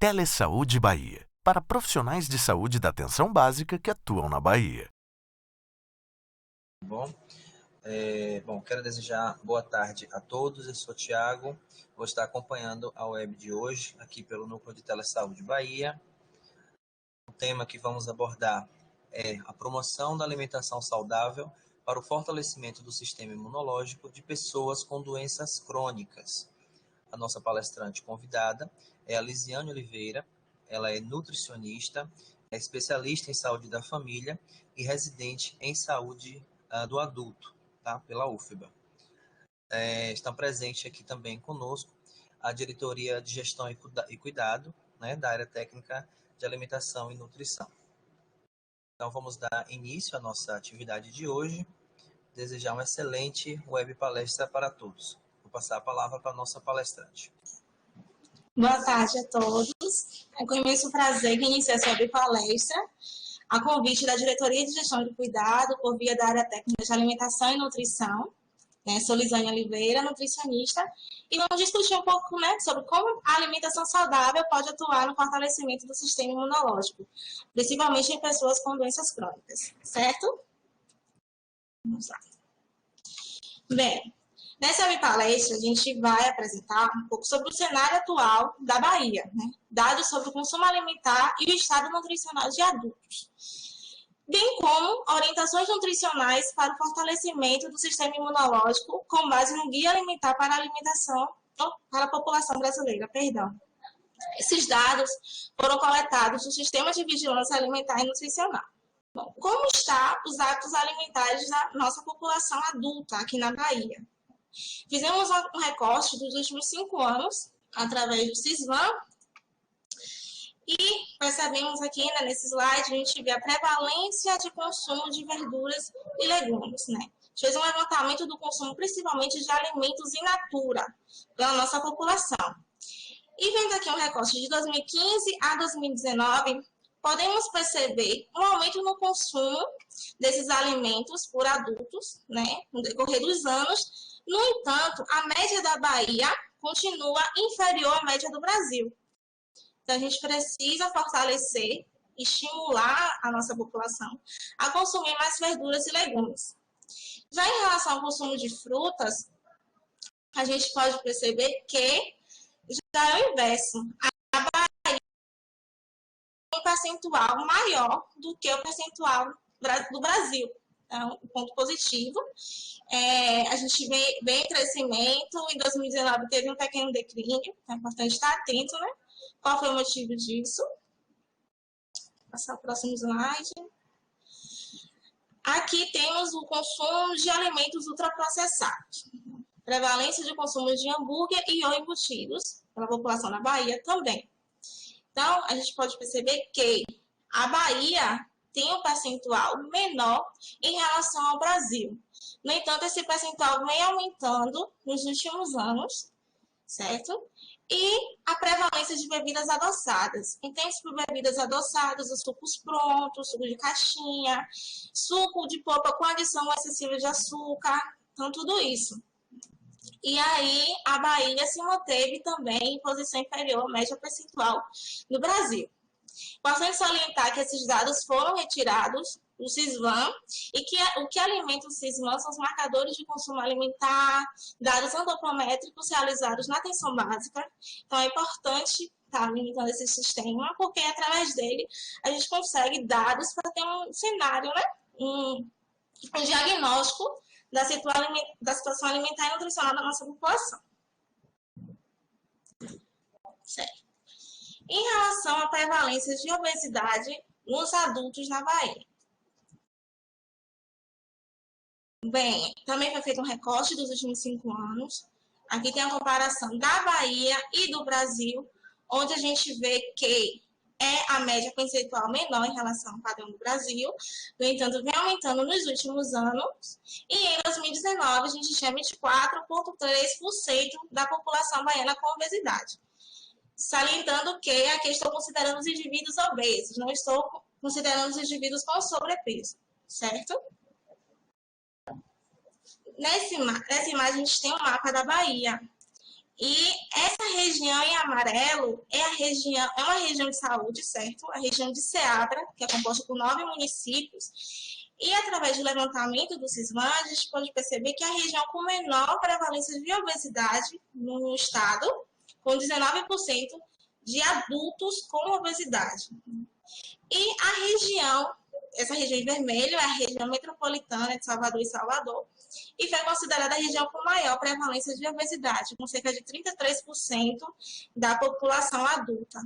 Telesaúde Bahia, para profissionais de saúde da atenção básica que atuam na Bahia. Bom, quero desejar boa tarde a todos. Eu sou o Thiago, vou estar acompanhando a web de hoje aqui pelo Núcleo de Telesaúde Bahia. O tema que vamos abordar é a promoção da alimentação saudável para o fortalecimento do sistema imunológico de pessoas com doenças crônicas. A nossa palestrante convidada é a Lisiane Oliveira. Ela é nutricionista, é especialista em saúde da família e residente em saúde do adulto, tá? Pela UFBA. Estão presentes aqui também conosco a Diretoria de Gestão e Cuidado, né, da área técnica de alimentação e nutrição. Então, vamos dar início à nossa atividade de hoje. Desejar uma excelente web palestra para todos. Vou passar a palavra para a nossa palestrante. Boa tarde a todos. É com imenso prazer que inicio essa web palestra, a convite da Diretoria de Gestão de Cuidado, por via da área técnica de alimentação e nutrição. Sou Lisiane Oliveira, nutricionista, e vamos discutir um pouco, sobre como a alimentação saudável pode atuar no fortalecimento do sistema imunológico, principalmente em pessoas com doenças crônicas, certo? Vamos lá. Bem, nessa web palestra, a gente vai apresentar um pouco sobre o cenário atual da Bahia, dados sobre o consumo alimentar e o estado nutricional de adultos, bem como orientações nutricionais para o fortalecimento do sistema imunológico com base no Guia Alimentar para a População Brasileira. Esses dados foram coletados do Sistema de Vigilância Alimentar e Nutricional. Bom, como estão os hábitos alimentares da nossa população adulta aqui na Bahia? Fizemos um recorte dos últimos 5 anos, através do CISVAM, e percebemos aqui, nesse slide, a gente vê a prevalência de consumo de verduras e legumes, A gente fez um levantamento do consumo, principalmente de alimentos in natura, pela nossa população. E vendo aqui um recorte de 2015 a 2019, podemos perceber um aumento no consumo desses alimentos por adultos, no decorrer dos anos. No entanto, a média da Bahia continua inferior à média do Brasil. Então, a gente precisa fortalecer, estimular a nossa população a consumir mais verduras e legumes. Já em relação ao consumo de frutas, a gente pode perceber que já é o inverso. A Bahia tem um percentual maior do que o percentual do Brasil. Então, um ponto positivo. A gente vem em crescimento. Em 2019 teve um pequeno declínio. É importante estar atento, Qual foi o motivo disso? Vou passar o próximo slide. Aqui temos o consumo de alimentos ultraprocessados. Prevalência de consumo de hambúrguer e ou embutidos pela população da Bahia também. Então, a gente pode perceber que a Bahia tem um percentual menor em relação ao Brasil. No entanto, esse percentual vem aumentando nos últimos anos, certo? E a prevalência de bebidas adoçadas. Entende-se por bebidas adoçadas, os sucos prontos, suco de caixinha, suco de polpa com adição excessiva de açúcar, então tudo isso. E aí, a Bahia se manteve também em posição inferior à média percentual no Brasil. Importante salientar que esses dados foram retirados do CISVAM e que o que alimenta o CISVAM são os marcadores de consumo alimentar, dados antropométricos realizados na atenção básica. Então, é importante estar alimentando esse sistema, porque através dele a gente consegue dados para ter um cenário, um diagnóstico da situação alimentar e nutricional da nossa população. Certo. Em relação à prevalência de obesidade nos adultos na Bahia. Bem, também foi feito um recorte dos últimos 5 anos. Aqui tem a comparação da Bahia e do Brasil, onde a gente vê que a média percentual menor em relação ao padrão do Brasil. No entanto, vem aumentando nos últimos anos. E em 2019, a gente tinha 24,3% da população baiana com obesidade. Salientando que aqui estou considerando os indivíduos obesos, não estou considerando os indivíduos com sobrepeso, certo? Nessa imagem, a gente tem um mapa da Bahia. E essa região em amarelo é uma região de saúde, certo? A região de Ceabra, que é composta por 9 municípios. E através do levantamento do CISVAN, a gente pode perceber que é a região com menor prevalência de obesidade no estado, com 19% de adultos com obesidade. E essa região em vermelho é a região metropolitana de Salvador e Salvador, e foi considerada a região com maior prevalência de obesidade, com cerca de 33% da população adulta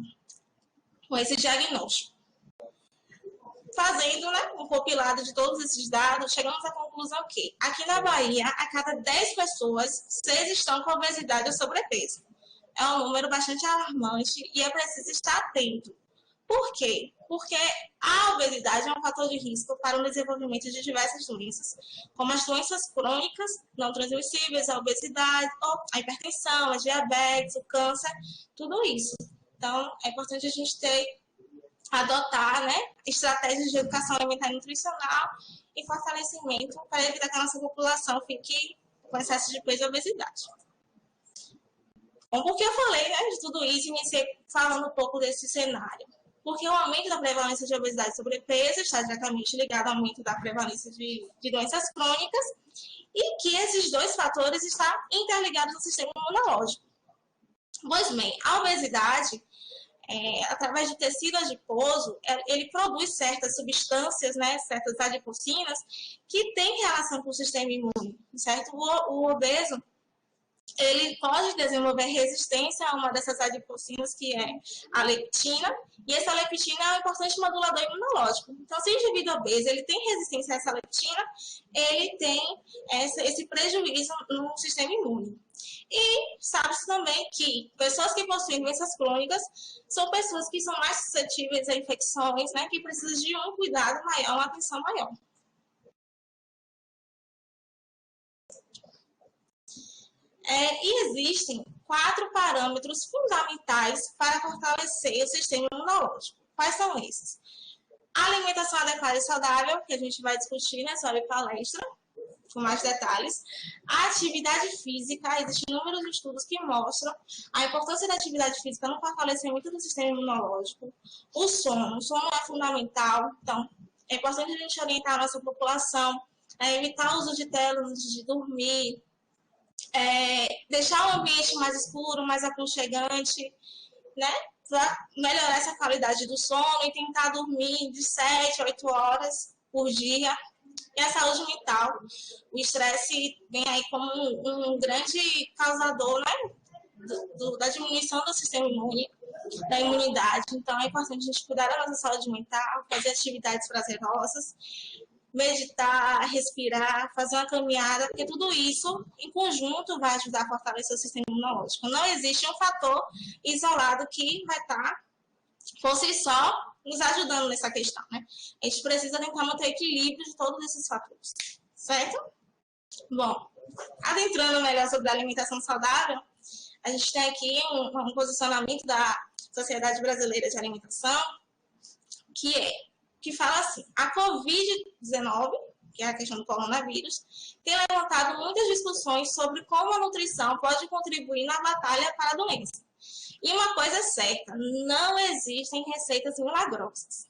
com esse diagnóstico. Fazendo um compilado de todos esses dados, chegamos à conclusão que, aqui na Bahia, a cada 10 pessoas, 6 estão com obesidade ou sobrepeso. É um número bastante alarmante e é preciso estar atento. Por quê? Porque a obesidade é um fator de risco para o desenvolvimento de diversas doenças, como as doenças crônicas não transmissíveis, a obesidade, a hipertensão, a diabetes, o câncer, tudo isso. Então, é importante a gente adotar estratégias de educação alimentar e nutricional e fortalecimento para evitar que a nossa população fique com excesso de peso e obesidade. Bom, por que eu falei de tudo isso e iniciei falando um pouco desse cenário? Porque o aumento da prevalência de obesidade e sobrepeso está diretamente ligado ao aumento da prevalência de doenças crônicas e que esses dois fatores estão interligados no sistema imunológico. Pois bem, a obesidade, através do tecido adiposo, ele produz certas substâncias, certas adipocinas, que têm relação com o sistema imune, certo? O obeso, ele pode desenvolver resistência a uma dessas adipocinas, que é a leptina, e essa leptina é um importante modulador imunológico. Então, se o indivíduo obeso ele tem resistência a essa leptina, ele tem esse prejuízo no sistema imune. E sabe-se também que pessoas que possuem doenças crônicas são pessoas que são mais suscetíveis a infecções, que precisam de um cuidado maior, uma atenção maior. E existem 4 parâmetros fundamentais para fortalecer o sistema imunológico. Quais são esses? A alimentação adequada e saudável, que a gente vai discutir sobre palestra, com mais detalhes. A atividade física, existem inúmeros estudos que mostram a importância da atividade física no fortalecimento do sistema imunológico. O sono é fundamental, então é importante a gente orientar a nossa população a evitar o uso de telas antes de dormir, deixar o ambiente mais escuro, mais aconchegante, para melhorar essa qualidade do sono e tentar dormir de 7 a 8 horas por dia. E a saúde mental, o estresse vem aí como um grande causador da diminuição do sistema imune, da imunidade. Então, é importante a gente cuidar da nossa saúde mental, fazer atividades prazerosas, meditar, respirar, fazer uma caminhada, porque tudo isso, em conjunto, vai ajudar a fortalecer o sistema imunológico. Não existe um fator isolado que vai estar, por si só, nos ajudando nessa questão, A gente precisa tentar manter o equilíbrio de todos esses fatores, certo? Bom, adentrando melhor sobre a alimentação saudável, a gente tem aqui um posicionamento da Sociedade Brasileira de Alimentação, que fala assim: a Covid-19, que é a questão do coronavírus, tem levantado muitas discussões sobre como a nutrição pode contribuir na batalha para a doença. E uma coisa é certa, não existem receitas milagrosas.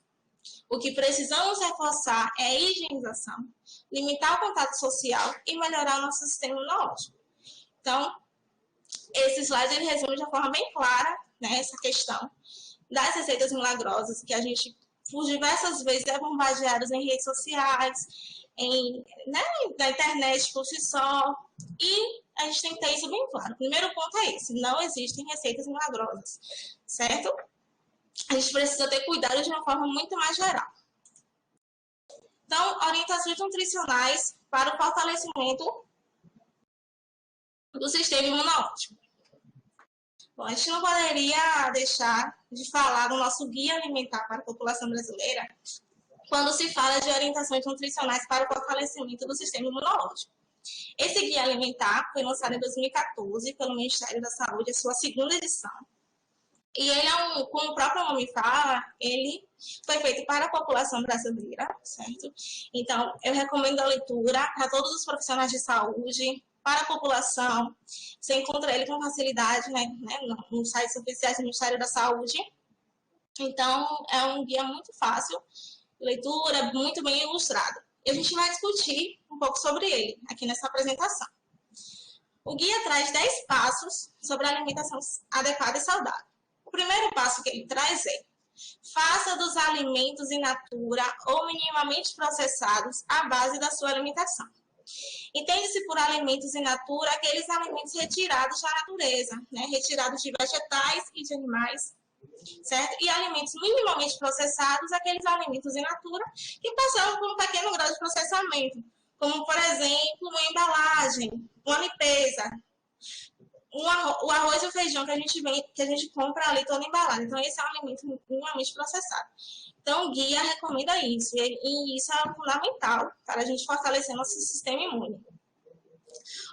O que precisamos reforçar é a higienização, limitar o contato social e melhorar o nosso sistema imunológico. Então, esse slide ele resume de uma forma bem clara essa questão das receitas milagrosas, que a gente, por diversas vezes, é bombardeados em redes sociais, na internet por si só, e a gente tem que ter isso bem claro. O primeiro ponto é esse: não existem receitas milagrosas, certo? A gente precisa ter cuidado de uma forma muito mais geral. Então, orientações nutricionais para o fortalecimento do sistema imunológico. Bom, a gente não poderia deixar de falar do nosso guia alimentar para a população brasileira quando se fala de orientações nutricionais para o fortalecimento do sistema imunológico. Esse guia alimentar foi lançado em 2014 pelo Ministério da Saúde, a sua 2ª edição. E ele como o próprio nome fala, ele foi feito para a população brasileira, certo? Então, eu recomendo a leitura para todos os profissionais de saúde, para a população. Você encontra ele com facilidade, né, nos sites oficiais do Ministério da Saúde. Então, é um guia muito fácil, leitura muito bem ilustrada. E a gente vai discutir um pouco sobre ele aqui nessa apresentação. O guia traz 10 passos sobre a alimentação adequada e saudável. O primeiro passo que ele traz é: faça dos alimentos in natura ou minimamente processados a base da sua alimentação. Entende-se por alimentos in natura aqueles alimentos retirados da natureza, né? Retirados de vegetais e de animais, certo? E alimentos minimamente processados, aqueles alimentos in natura que passaram por um pequeno grau de processamento, como, por exemplo, uma embalagem, uma limpeza, o arroz e o feijão que a gente compra ali todo embalado. Então, esse é um alimento minimamente processado. Então, o guia recomenda isso, e isso é fundamental para a gente fortalecer nosso sistema imune.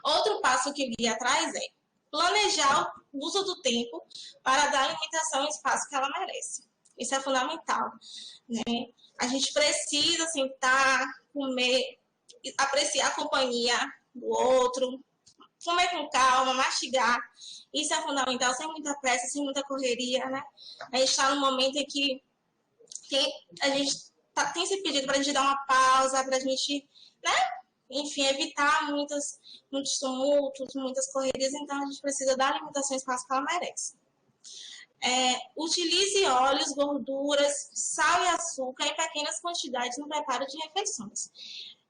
Outro passo que o guia traz é planejar o uso do tempo para dar à alimentação o espaço que ela merece. Isso é fundamental, né? A gente precisa sentar, comer, apreciar a companhia do outro, comer com calma, mastigar. Isso é fundamental, sem muita pressa, sem muita correria, né? A gente está num momento em que a gente tem se pedido para a gente dar uma pausa, para a gente, né? Enfim, evitar muitos tumultos, muitas correrias. Então, a gente precisa dar a alimentação o espaço que ela merece. Utilize óleos, gorduras, sal e açúcar em pequenas quantidades no preparo de refeições.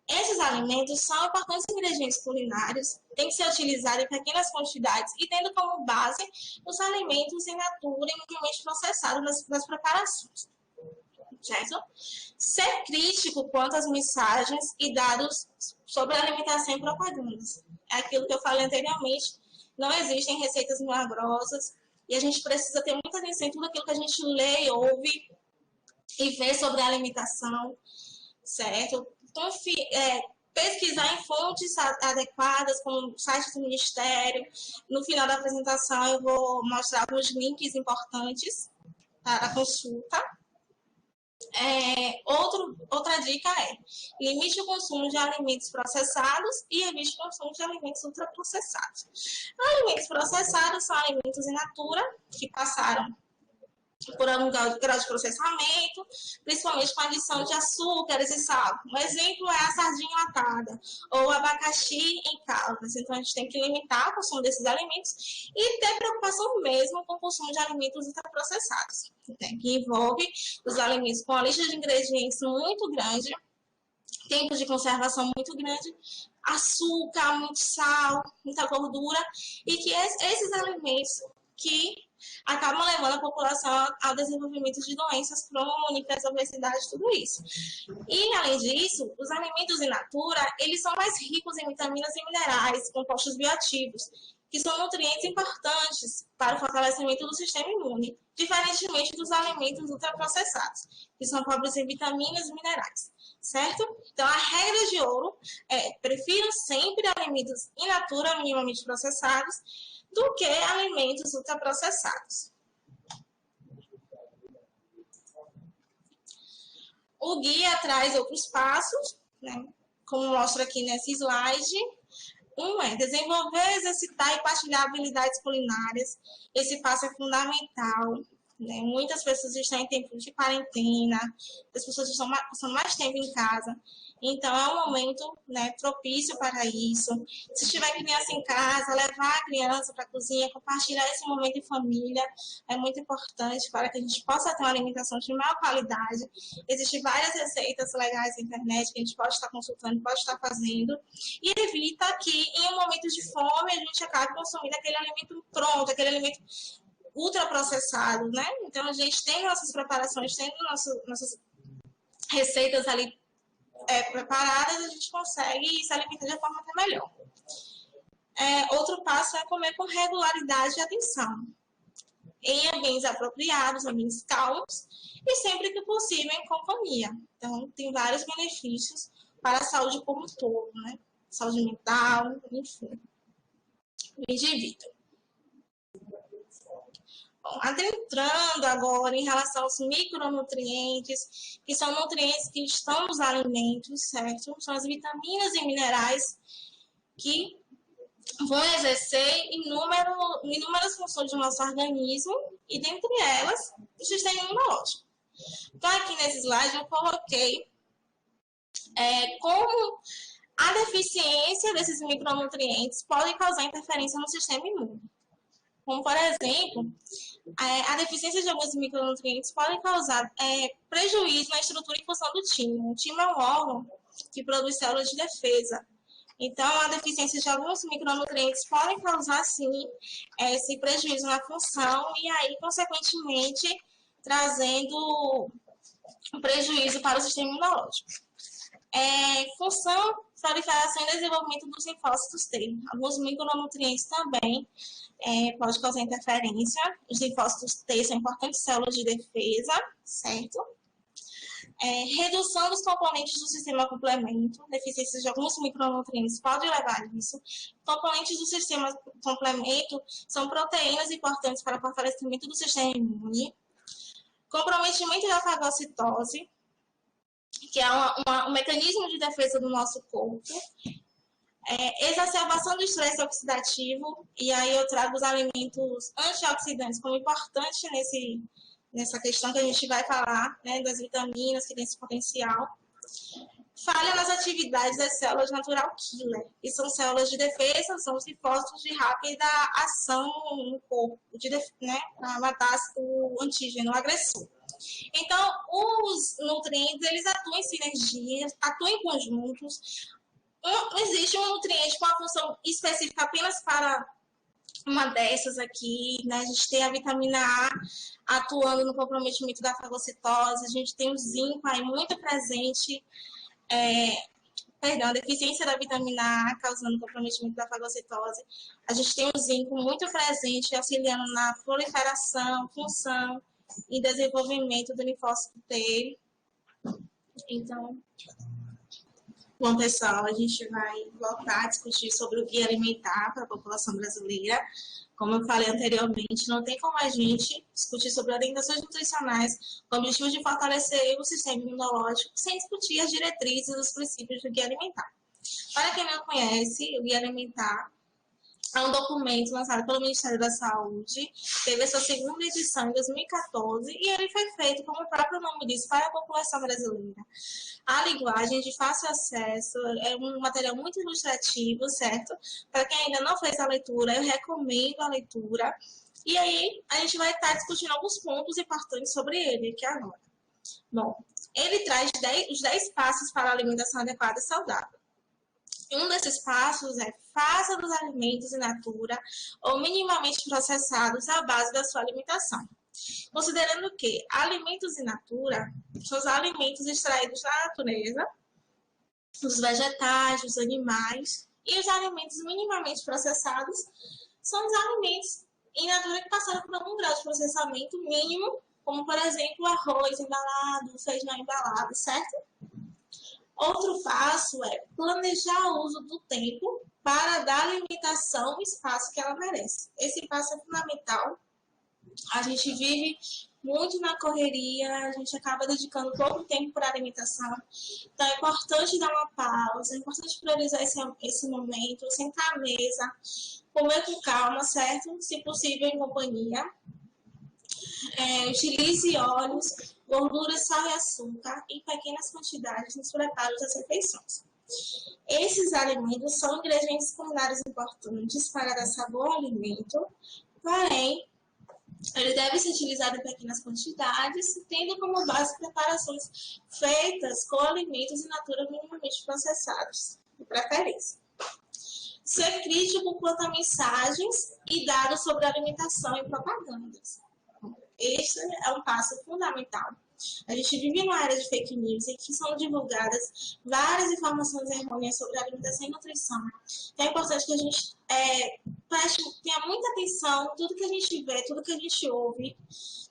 Esses alimentos são importantes ingredientes culinários, têm que ser utilizados em pequenas quantidades e tendo como base os alimentos in natura e minimamente processados das preparações. Certo? Ser crítico quanto às mensagens e dados sobre alimentação e propagandas. É aquilo que eu falei anteriormente, não existem receitas milagrosas e a gente precisa ter muita atenção em tudo aquilo que a gente lê, ouve e vê sobre a alimentação, certo? Pesquisar em fontes adequadas, como o site do Ministério. No final da apresentação eu vou mostrar alguns links importantes para a consulta. Outra dica é: limite o consumo de alimentos processados e evite o consumo de alimentos ultraprocessados. Alimentos processados são alimentos in natura que passaram por algum grau de processamento, principalmente com a adição de açúcares e sal. Um exemplo é a sardinha enlatada ou o abacaxi em caldas. Então, a gente tem que limitar o consumo desses alimentos e ter preocupação mesmo com o consumo de alimentos ultraprocessados, que envolve os alimentos com a lista de ingredientes muito grande, tempo de conservação muito grande, açúcar, muito sal, muita gordura, e que esses alimentos que acabam levando a população ao desenvolvimento de doenças crônicas, obesidade, tudo isso. E, além disso, os alimentos in natura, eles são mais ricos em vitaminas e minerais, compostos bioativos, que são nutrientes importantes para o fortalecimento do sistema imune, diferentemente dos alimentos ultraprocessados, que são pobres em vitaminas e minerais, certo? Então, a regra de ouro é: prefira sempre alimentos in natura minimamente processados do que alimentos ultraprocessados. O guia traz outros passos, né, como mostra aqui nesse slide. Um é desenvolver, exercitar e partilhar habilidades culinárias. Esse passo é fundamental, né? Muitas pessoas estão em tempo de quarentena, as pessoas estão passando mais tempo em casa. Então, é um momento, né, propício para isso. Se tiver criança em casa, levar a criança para a cozinha, compartilhar esse momento em família, é muito importante para que a gente possa ter uma alimentação de maior qualidade. Existem várias receitas legais na internet que a gente pode estar consultando, pode estar fazendo, e evita que, em um momento de fome, a gente acabe consumindo aquele alimento pronto, aquele alimento ultraprocessado, né? Então, a gente tem nossas preparações, tendo nossas receitas ali preparadas, a gente consegue se alimentar de forma até melhor. Outro passo é comer com regularidade e atenção, em ambientes apropriados, ambientes calmos e sempre que possível em companhia. Então, tem vários benefícios para a saúde como um todo, né? Saúde mental, enfim, do indivíduo. Bom, adentrando agora em relação aos micronutrientes, que são nutrientes que estão nos alimentos, certo? São as vitaminas e minerais que vão exercer inúmeras funções do nosso organismo e, dentre elas, o sistema imunológico. Então, aqui nesse slide eu coloquei como a deficiência desses micronutrientes pode causar interferência no sistema imune. Como, por exemplo, a deficiência de alguns micronutrientes pode causar prejuízo na estrutura e função do timo. O timo é um órgão que produz células de defesa. Então, a deficiência de alguns micronutrientes pode causar, sim, esse prejuízo na função e aí, consequentemente, trazendo um prejuízo para o sistema imunológico. Função, proliferação e desenvolvimento dos linfócitos T. Alguns micronutrientes também podem causar interferência. Os linfócitos T são importantes células de defesa, certo? Redução dos componentes do sistema complemento. Deficiências de alguns micronutrientes podem levar a isso. Componentes do sistema complemento são proteínas importantes para o fortalecimento do sistema imune. Comprometimento da fagocitose, que é um mecanismo de defesa do nosso corpo. Exacerbação do estresse oxidativo, e aí eu trago os alimentos antioxidantes como importante nessa questão que a gente vai falar, né, das vitaminas que tem esse potencial. Falha nas atividades das células natural killer, que são células de defesa, são os linfócitos de rápida ação no corpo, né, para matar o antígeno agressor. Então, os nutrientes, eles atuam em sinergia, atuam em conjuntos. Não existe um nutriente com uma função específica apenas para uma dessas aqui, né? A gente tem a vitamina A atuando no comprometimento da fagocitose, a gente tem o zinco aí muito presente, a deficiência da vitamina A causando comprometimento da fagocitose. A gente tem o zinco muito presente, auxiliando na proliferação, função e desenvolvimento do linfócito T. Então, bom, pessoal, a gente vai voltar a discutir sobre o guia alimentar para a população brasileira. Como eu falei anteriormente, não tem como a gente discutir sobre orientações nutricionais com o objetivo de fortalecer o sistema imunológico sem discutir as diretrizes e os princípios do guia alimentar. Para quem não conhece, o guia alimentar é um documento lançado pelo Ministério da Saúde, teve a sua segunda edição em 2014 e ele foi feito, como o próprio nome diz, para a população brasileira. A linguagem de fácil acesso, é um material muito ilustrativo, certo? Para quem ainda não fez a leitura, eu recomendo a leitura. E aí, a gente vai estar discutindo alguns pontos importantes sobre ele aqui agora. Bom, ele traz os 10 passos para a alimentação adequada e saudável. Um desses passos é faça dos alimentos in natura ou minimamente processados a base da sua alimentação. Considerando que alimentos in natura são os alimentos extraídos da natureza, dos vegetais, dos animais, e os alimentos minimamente processados são os alimentos in natura que passaram por algum grau de processamento mínimo, como, por exemplo, arroz embalado, feijão embalado, certo? Outro passo é planejar o uso do tempo para dar à alimentação o espaço que ela merece. Esse passo é fundamental. A gente vive muito na correria, a gente acaba dedicando pouco tempo para a alimentação. Então, é importante dar uma pausa, é importante priorizar esse momento, sentar à mesa, comer com calma, certo? Se possível, em companhia. Utilize óleos, gorduras, sal e açúcar em pequenas quantidades nos preparos das refeições. Esses alimentos são ingredientes culinários importantes para dar sabor ao alimento, porém, ele deve ser utilizado em pequenas quantidades, tendo como base preparações feitas com alimentos in natura minimamente processados, de preferência. Ser crítico quanto a mensagens e dados sobre alimentação e propagandas. Este é um passo fundamental. A gente vive numa era de fake news em que são divulgadas várias informações errôneas sobre alimentação e nutrição. Então é importante que a gente tenha muita atenção em tudo que a gente vê, tudo que a gente ouve,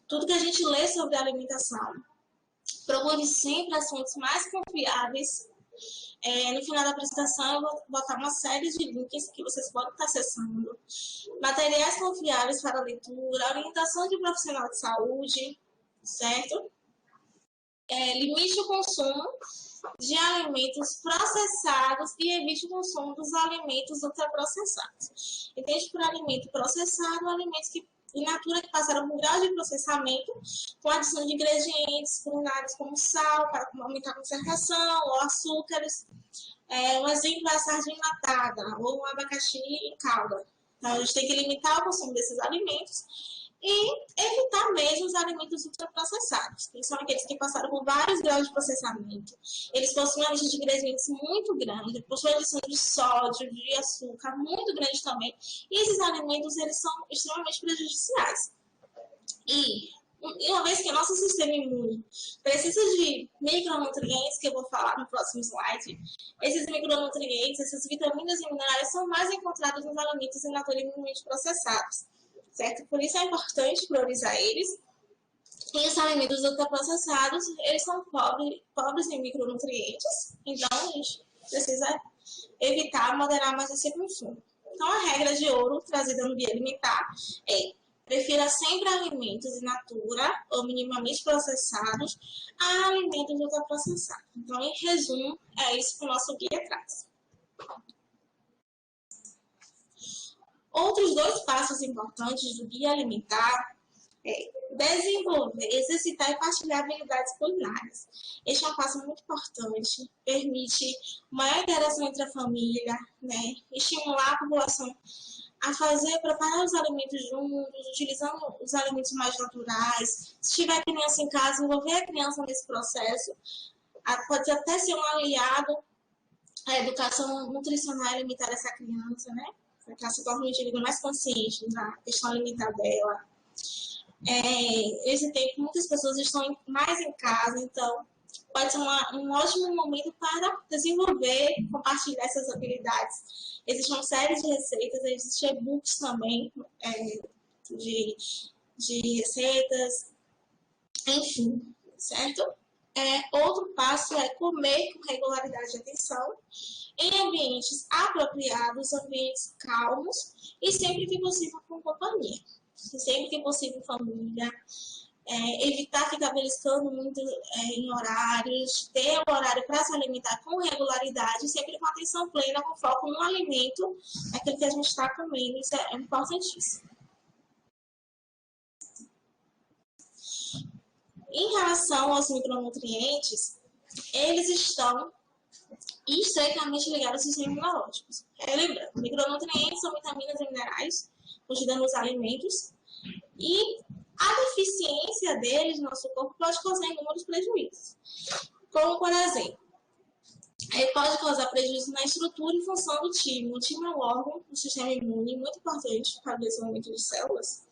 tudo que a gente lê sobre alimentação. Procure sempre as fontes mais confiáveis. No final da apresentação, eu vou botar uma série de links que vocês podem estar acessando. Materiais confiáveis para leitura, orientação de profissional de saúde, certo? Limite o consumo de alimentos processados e evite o consumo dos alimentos ultraprocessados. Entende por alimento processado, alimentos que in natura que passaram por grau de processamento, com adição de ingredientes culinários como sal, para aumentar a conservação, ou açúcares. Um exemplo é a sardinha enlatada ou o abacaxi em calda. Então, a gente tem que limitar o consumo desses alimentos e evitar mesmo os alimentos ultraprocessados, que são aqueles que passaram por vários graus de processamento. Eles possuem uma lista de ingredientes muito grande, possuem adição de sódio, de açúcar muito grande também, e esses alimentos eles são extremamente prejudiciais. E uma vez que o nosso sistema imune precisa de micronutrientes, que eu vou falar no próximo slide, esses micronutrientes, essas vitaminas e minerais são mais encontrados nos alimentos in natura minimamente processados, certo? Por isso é importante priorizar eles. E os alimentos ultraprocessados, eles são pobres em micronutrientes, então a gente precisa evitar, moderar mais esse consumo. Então a regra de ouro trazida no Guia Alimentar é: prefira sempre alimentos in natura ou minimamente processados a alimentos ultraprocessados. Então, em resumo, é isso que o nosso guia traz. Outros 2 passos importantes do guia alimentar é desenvolver, exercitar e partilhar habilidades culinárias. Este é um passo muito importante, permite maior interação entre a família, né? Estimular a população a preparar os alimentos juntos, utilizando os alimentos mais naturais. Se tiver criança em casa, envolver a criança nesse processo. Pode até ser um aliado à educação nutricional e alimentar dessa criança, né? Para que ela se torne um indivíduo mais consciente da questão alimentar dela. Esse tempo, muitas pessoas estão mais em casa, então pode ser um ótimo momento para desenvolver e compartilhar essas habilidades. Existe uma série de receitas, existem e-books também de receitas, enfim, certo? Outro passo é comer com regularidade e atenção, em ambientes apropriados, ambientes calmos e sempre que possível com companhia. Sempre que possível família. Evitar ficar beliscando muito em horários, ter um horário para se alimentar com regularidade, sempre com atenção plena, com foco no alimento, aquilo que a gente está comendo, isso é importantíssimo. Em relação aos micronutrientes, eles estão estreitamente ligados ao sistema imunológico. Lembrando, micronutrientes são vitaminas e minerais contidos nos alimentos e a deficiência deles no nosso corpo pode causar inúmeros prejuízos. Como, por exemplo, ele pode causar prejuízo na estrutura e função do timo. O timo é um órgão do sistema imune muito importante para o desenvolvimento de células.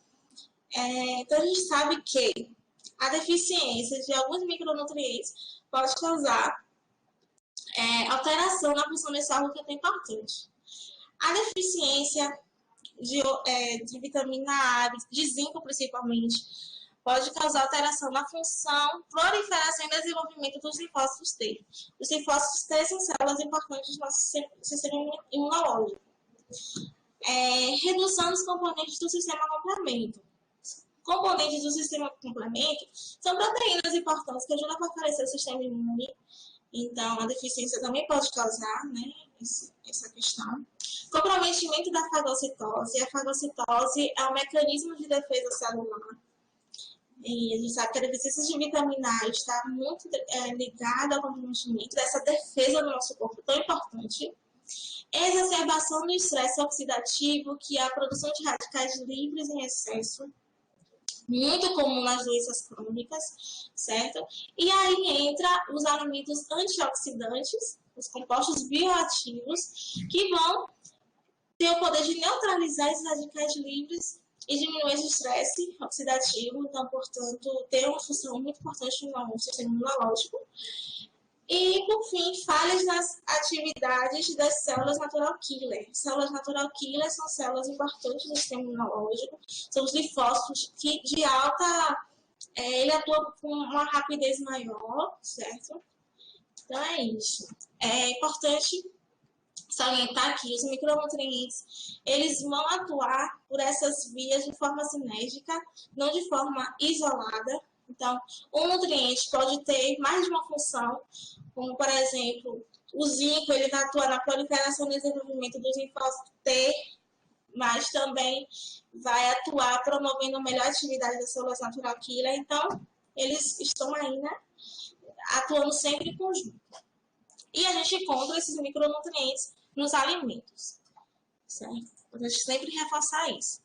Então, a gente sabe que a deficiência de alguns micronutrientes pode causar alteração na função desse órgão, que é importante. A deficiência de vitamina A, de zinco principalmente, pode causar alteração na função, proliferação e desenvolvimento dos linfócitos T. Os linfócitos T são células importantes do nosso sistema imunológico. Redução dos componentes do sistema complemento. Componentes do sistema complemento são proteínas importantes que ajudam a fortalecer o sistema imune. Então, a deficiência também pode causar, né, essa questão. Comprometimento da fagocitose. A fagocitose é um mecanismo de defesa celular. E a gente sabe que a deficiência de vitamina A está muito ligada ao comprometimento dessa defesa do nosso corpo tão importante. Exacerbação do estresse oxidativo, que é a produção de radicais livres em excesso, muito comum nas doenças crônicas, certo? E aí entra os alimentos antioxidantes, os compostos bioativos, que vão ter o poder de neutralizar esses radicais livres e diminuir esse estresse oxidativo. Então, portanto, tem uma função muito importante no sistema imunológico. E, por fim, falhas nas atividades das células natural killer. Células natural killer são células importantes do sistema imunológico, são os linfócitos que de alta, ele atua com uma rapidez maior, certo? Então é isso. É importante salientar que os micronutrientes, eles vão atuar por essas vias de forma sinérgica, não de forma isolada, Então, um nutriente pode ter mais de uma função, como, por exemplo, o zinco, ele vai atuar na proliferação e desenvolvimento dos linfócitos T, mas também vai atuar promovendo a melhor atividade da célula natural killer. Então, eles estão aí, né, atuando sempre em conjunto. E a gente encontra esses micronutrientes nos alimentos, certo? A gente sempre reforçar isso.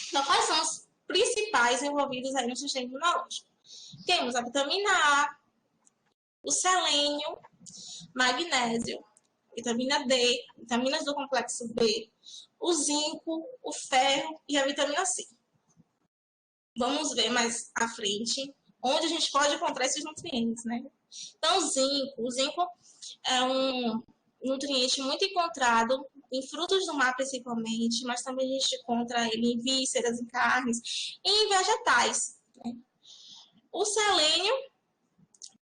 Então, quais são os principais envolvidos aí no sistema imunológico? Temos a vitamina A, o selênio, magnésio, vitamina D, vitaminas do complexo B, o zinco, o ferro e a vitamina C. Vamos ver mais à frente onde a gente pode encontrar esses nutrientes, né? Então, o zinco é um nutriente muito encontrado em frutos do mar, principalmente, mas também a gente encontra ele em vísceras, em carnes e em vegetais, né? O selênio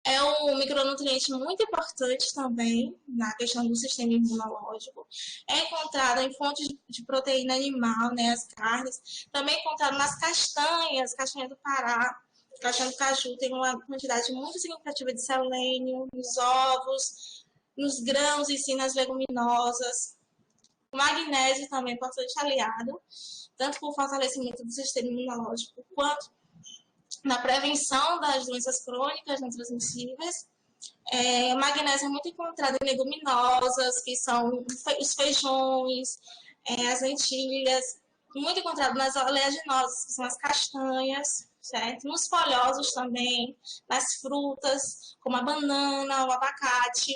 é um micronutriente muito importante também na questão do sistema imunológico. É encontrado em fontes de proteína animal, né, as carnes. Também é encontrado nas castanhas, castanha do Pará. Castanha do caju tem uma quantidade muito significativa de selênio, nos ovos, nos grãos e sim nas leguminosas. O magnésio também é bastante aliado, tanto para o fortalecimento do sistema imunológico, quanto na prevenção das doenças crônicas não transmissíveis. O magnésio é muito encontrado em leguminosas, que são os feijões, as lentilhas, muito encontrado nas oleaginosas, que são as castanhas, certo? Nos folhosos também, nas frutas, como a banana, o abacate.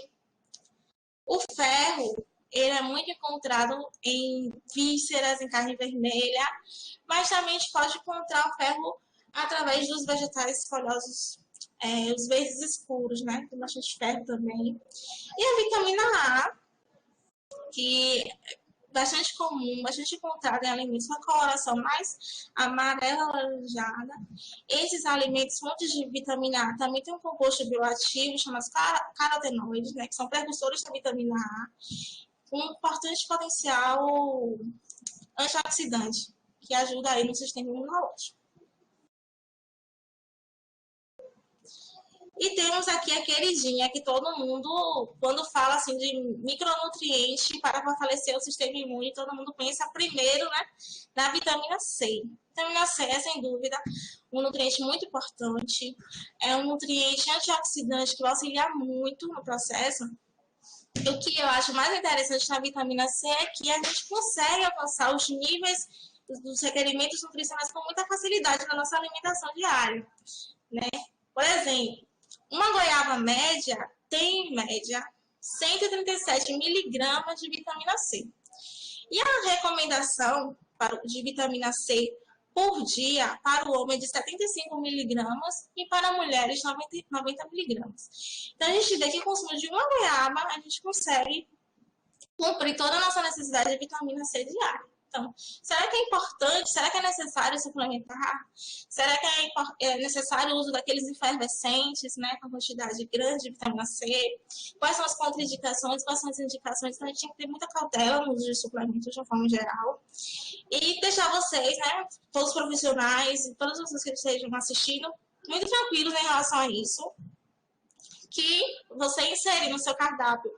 O ferro, ele é muito encontrado em vísceras, em carne vermelha, mas também a gente pode encontrar o ferro através dos vegetais folhosos, os verdes escuros, né? Tem bastante ferro também. E a vitamina A, que é bastante comum, bastante encontrada em alimentos com a coloração mais amarela alaranjada. Esses alimentos, fontes de vitamina A, também tem um composto bioativo chamado carotenoides, né? Que são precursores da vitamina A, com um importante potencial antioxidante, que ajuda aí no sistema imunológico. E temos aqui a queridinha que todo mundo, quando fala assim de micronutriente para fortalecer o sistema imune, todo mundo pensa primeiro, né, na vitamina C. Vitamina C é, sem dúvida, um nutriente muito importante. É um nutriente antioxidante que vai auxiliar muito no processo. O que eu acho mais interessante na vitamina C é que a gente consegue alcançar os níveis dos requerimentos nutricionais com muita facilidade na nossa alimentação diária, né? Por exemplo, uma goiaba média tem, em média, 137 miligramas de vitamina C. E a recomendação de vitamina C por dia para o homem é de 75 miligramas e para mulheres 90 miligramas. Então, a gente vê que o consumo de uma goiaba, a gente consegue cumprir toda a nossa necessidade de vitamina C diária. Então, será que é importante? Será que é necessário suplementar? Será que é necessário o uso daqueles efervescentes, né, com quantidade grande de vitamina C? Quais são as contraindicações? Quais são as indicações? Então, a gente tem que ter muita cautela no uso de suplementos de uma forma geral. E deixar vocês, né, todos os profissionais e todas as pessoas que estejam assistindo, muito tranquilos em relação a isso. Que você inserir no seu cardápio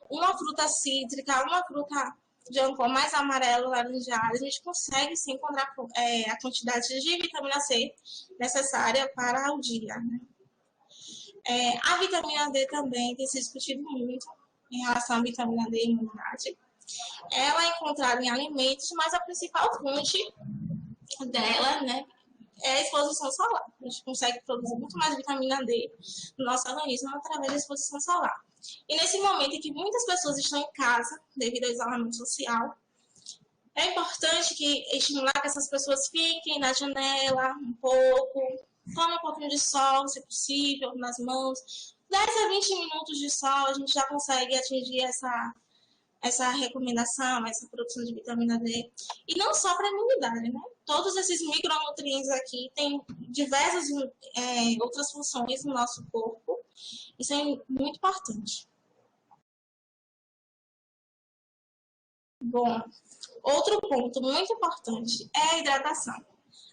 uma fruta cítrica, uma fruta de um cor mais amarelo, laranjado, a gente consegue sim encontrar a quantidade de vitamina C necessária para o dia, né? A vitamina D também tem se discutido muito em relação à vitamina D e imunidade. Ela é encontrada em alimentos, mas a principal fonte dela, né, é a exposição solar. A gente consegue produzir muito mais vitamina D no nosso organismo através da exposição solar. E nesse momento em que muitas pessoas estão em casa, devido ao isolamento social, é importante estimular que essas pessoas fiquem na janela um pouco, tomem um pouquinho de sol, se possível, nas mãos. 10 a 20 minutos de sol, a gente já consegue atingir essa recomendação, essa produção de vitamina D. E não só para a imunidade, né? Todos esses micronutrientes aqui têm diversas outras funções no nosso corpo. Isso é muito importante. Bom, outro ponto muito importante é a hidratação.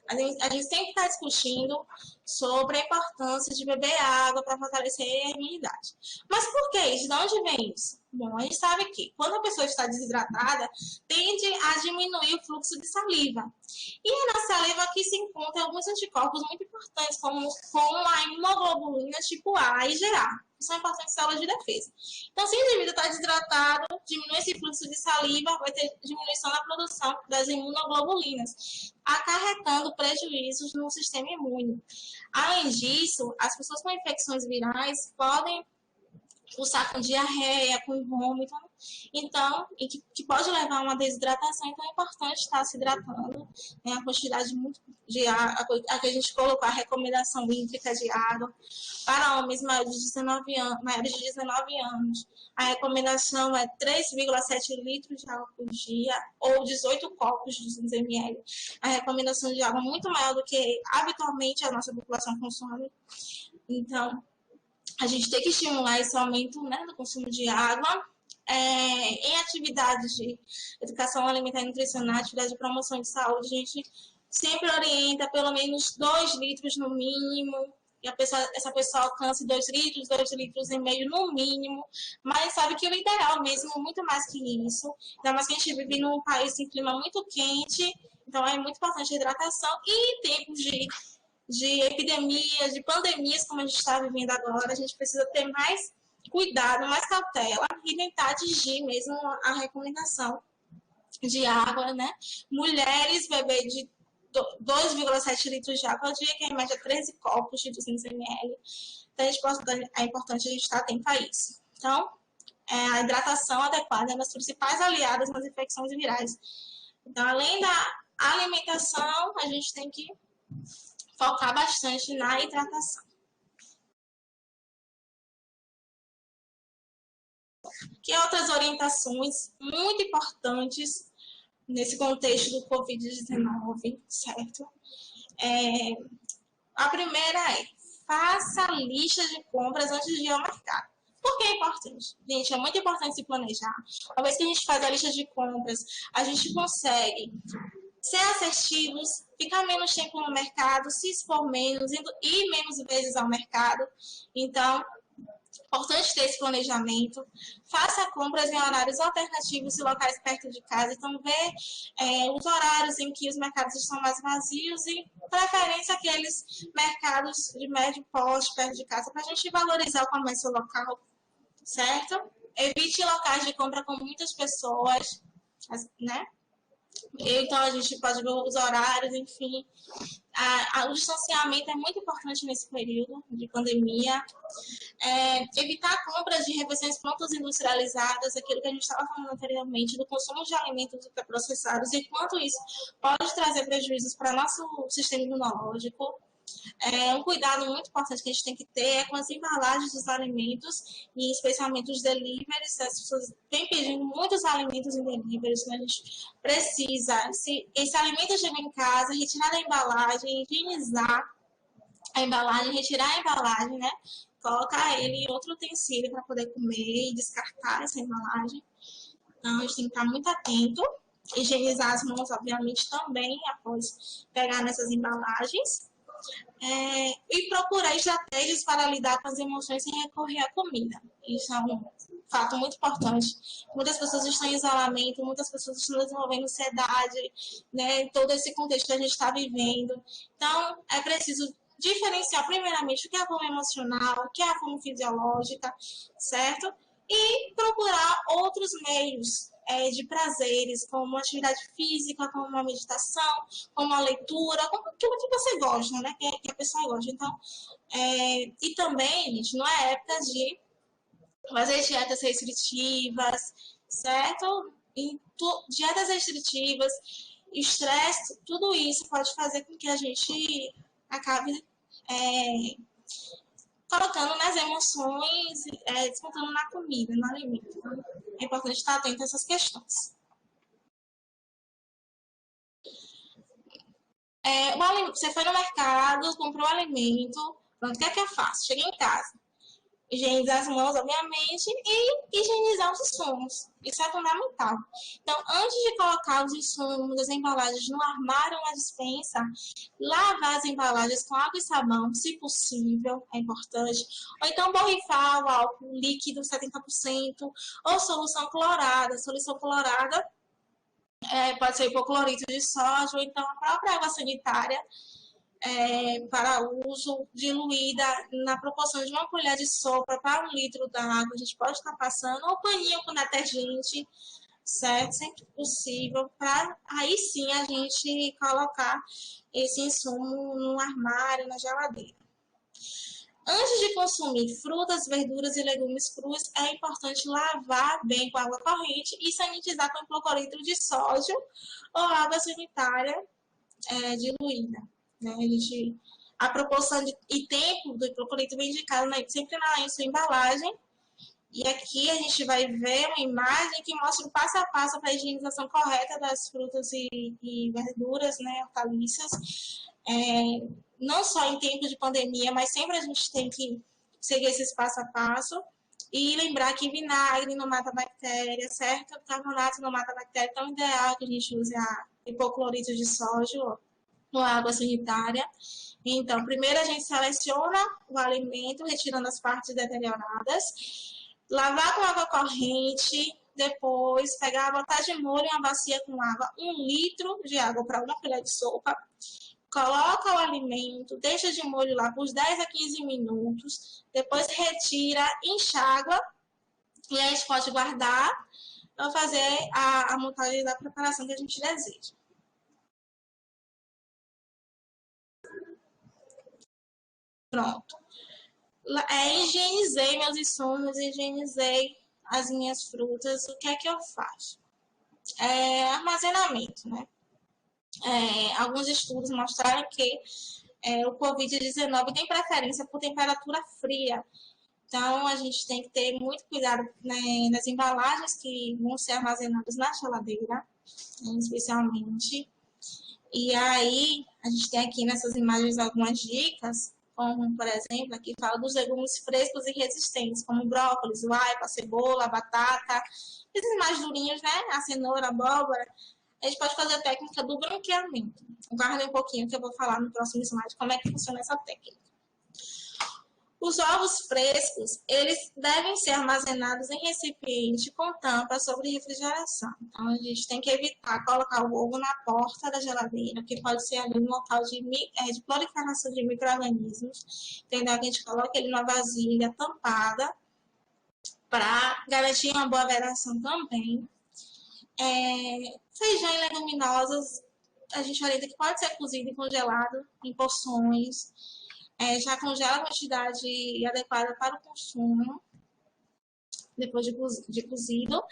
A gente sempre está discutindo sobre a importância de beber água para fortalecer a imunidade. Mas por que isso? De onde vem isso? Bom, a gente sabe que quando a pessoa está desidratada, tende a diminuir o fluxo de saliva. E é na saliva aqui se encontram alguns anticorpos muito importantes, como a imunoglobulina tipo A e Ga, que são importantes células de defesa. Então, se o indivíduo está desidratado, diminui esse fluxo de saliva, vai ter diminuição na produção das imunoglobulinas, acarretando prejuízos no sistema imune. Além disso, as pessoas com infecções virais podem cursar com diarreia, com vômito, então, e que pode levar a uma desidratação, então é importante estar se hidratando, né, a quantidade muito de água, aqui a gente colocou a recomendação hídrica de água para homens maiores de 19 anos, a recomendação é 3,7 litros de água por dia, ou 18 copos de 200 ml, a recomendação de água muito maior do que habitualmente a nossa população consome, então, a gente tem que estimular esse aumento, né, do consumo de água, em atividades de educação alimentar e nutricional, atividade de promoção de saúde, a gente sempre orienta pelo menos 2 litros no mínimo, e essa pessoa alcance 2 litros, 2,5 litros no mínimo, mas sabe que o ideal mesmo é muito mais que isso, ainda mais que a gente vive num país em clima muito quente, então é muito importante a hidratação, e em tempos de epidemias, de pandemias, como a gente está vivendo agora, a gente precisa ter mais cuidado, mais cautela e tentar atingir mesmo a recomendação de água, né? Mulheres beber de 2,7 litros de água ao dia, que é em média 13 copos de 200 ml. Então, é importante a gente estar atento a isso. Então, a hidratação adequada é uma das principais aliadas nas infecções virais. Então, além da alimentação, a gente tem que focar bastante na hidratação. Que outras orientações muito importantes nesse contexto do Covid-19, certo? A primeira é, faça lista de compras antes de ir ao mercado. Por que é importante? Gente, é muito importante se planejar. Uma vez que a gente faz a lista de compras, a gente consegue ser assertivos, ficar menos tempo no mercado, se expor menos, ir menos vezes ao mercado. Então, importante ter esse planejamento. Faça compras em horários alternativos e locais perto de casa. Então, ver os horários em que os mercados estão mais vazios e, preferência, aqueles mercados de médio porte perto de casa, para a gente valorizar o comércio local, certo? Evite locais de compra com muitas pessoas, né? Então, a gente pode ver os horários, enfim. O distanciamento é muito importante nesse período de pandemia. Evitar compras de refeições prontas industrializadas, aquilo que a gente estava falando anteriormente, do consumo de alimentos ultraprocessados, e quanto isso pode trazer prejuízos para nosso sistema imunológico. Um cuidado muito importante que a gente tem que ter é com as embalagens dos alimentos, e especialmente os deliveries. As pessoas vêm pedindo muitos alimentos em deliveries, né? A gente precisa, se esse alimento chega em casa, retirar da embalagem, higienizar a embalagem, retirar a embalagem, né? Colocar ele em outro utensílio para poder comer e descartar essa embalagem. Então, a gente tem que estar muito atento. Higienizar as mãos, obviamente, também, após pegar nessas embalagens. E procurar estratégias para lidar com as emoções sem recorrer à comida. Isso é um fato muito importante. Muitas pessoas estão em isolamento, muitas pessoas estão desenvolvendo ansiedade, né? Todo esse contexto que a gente está vivendo. Então, é preciso diferenciar, primeiramente, o que é a fome emocional, o que é a fome fisiológica, certo? E procurar outros meios de prazeres, como atividade física, como uma meditação, como a leitura, como aquilo que você gosta, né? Que a pessoa gosta. Então, e também, gente, não é época de fazer dietas restritivas, certo? E dietas restritivas, estresse, tudo isso pode fazer com que a gente acabe colocando nas emoções, descontando na comida, no alimento. Então, é importante estar atento a essas questões. Você foi no mercado, comprou o alimento, pronto, o que é que eu faço? Cheguei em casa. higienizar as mãos, obviamente, e higienizar os insumos. Isso é fundamental. Então, antes de colocar os insumos, as embalagens no armário ou na despensa, lavar as embalagens com água e sabão, se possível, é importante. Ou então, borrifar o álcool líquido 70% ou solução clorada. Solução clorada pode ser hipoclorito de sódio, ou então a própria água sanitária, para uso diluída na proporção de uma colher de sopa para 1 litro d'água. A gente pode estar passando, ou paninho com detergente, certo? Sempre possível, para aí sim a gente colocar esse insumo no armário, na geladeira. Antes de consumir frutas, verduras e legumes crus, é importante lavar bem com água corrente e sanitizar com hipoclorito de sódio ou água sanitária diluída. Né? A proporção e tempo do hipoclorito vem indicado sempre na sua embalagem. E aqui a gente vai ver uma imagem que mostra o passo a passo para a higienização correta das frutas e verduras, né, hortaliças. Não só em tempo de pandemia, mas sempre a gente tem que seguir esses passo a passo. E lembrar que vinagre não mata bactéria, certo? Carbonato não mata bactéria, então é ideal que a gente use a hipoclorito de sódio ou água sanitária. Então, primeiro a gente seleciona o alimento, retirando as partes deterioradas. Lavar com água corrente, depois pegar, botar de molho em uma bacia com água, 1 litro de água para 1 colher de sopa. Coloca o alimento, deixa de molho lá por 10 a 15 minutos, depois retira, enxágua, e aí a gente pode guardar para fazer a montagem da preparação que a gente deseja. Pronto. Higienizei meus insumos, higienizei as minhas frutas. O que é que eu faço? Armazenamento, né? Alguns estudos mostraram que o Covid-19 tem preferência por temperatura fria. Então, a gente tem que ter muito cuidado, né, nas embalagens que vão ser armazenadas na geladeira, né, especialmente. E aí, a gente tem aqui nessas imagens algumas dicas, como, por exemplo, aqui fala dos legumes frescos e resistentes, como o brócolis, o aipo, a cebola, a batata, esses mais durinhos, né? A cenoura, a abóbora. A gente pode fazer a técnica do branqueamento. Guardem um pouquinho que eu vou falar no próximo slide como é que funciona essa técnica. Os ovos frescos, eles devem ser armazenados em recipiente com tampa sobre refrigeração. Então, a gente tem que evitar colocar o ovo na porta da geladeira, que pode ser ali um local de proliferação de micro-organismos. Entendeu? Que a gente coloca ele numa vasilha tampada, para garantir uma boa veração também. Feijão e leguminosas, a gente orienta que pode ser cozido e congelado em porções. Já congela a quantidade adequada para o consumo, depois de cozido.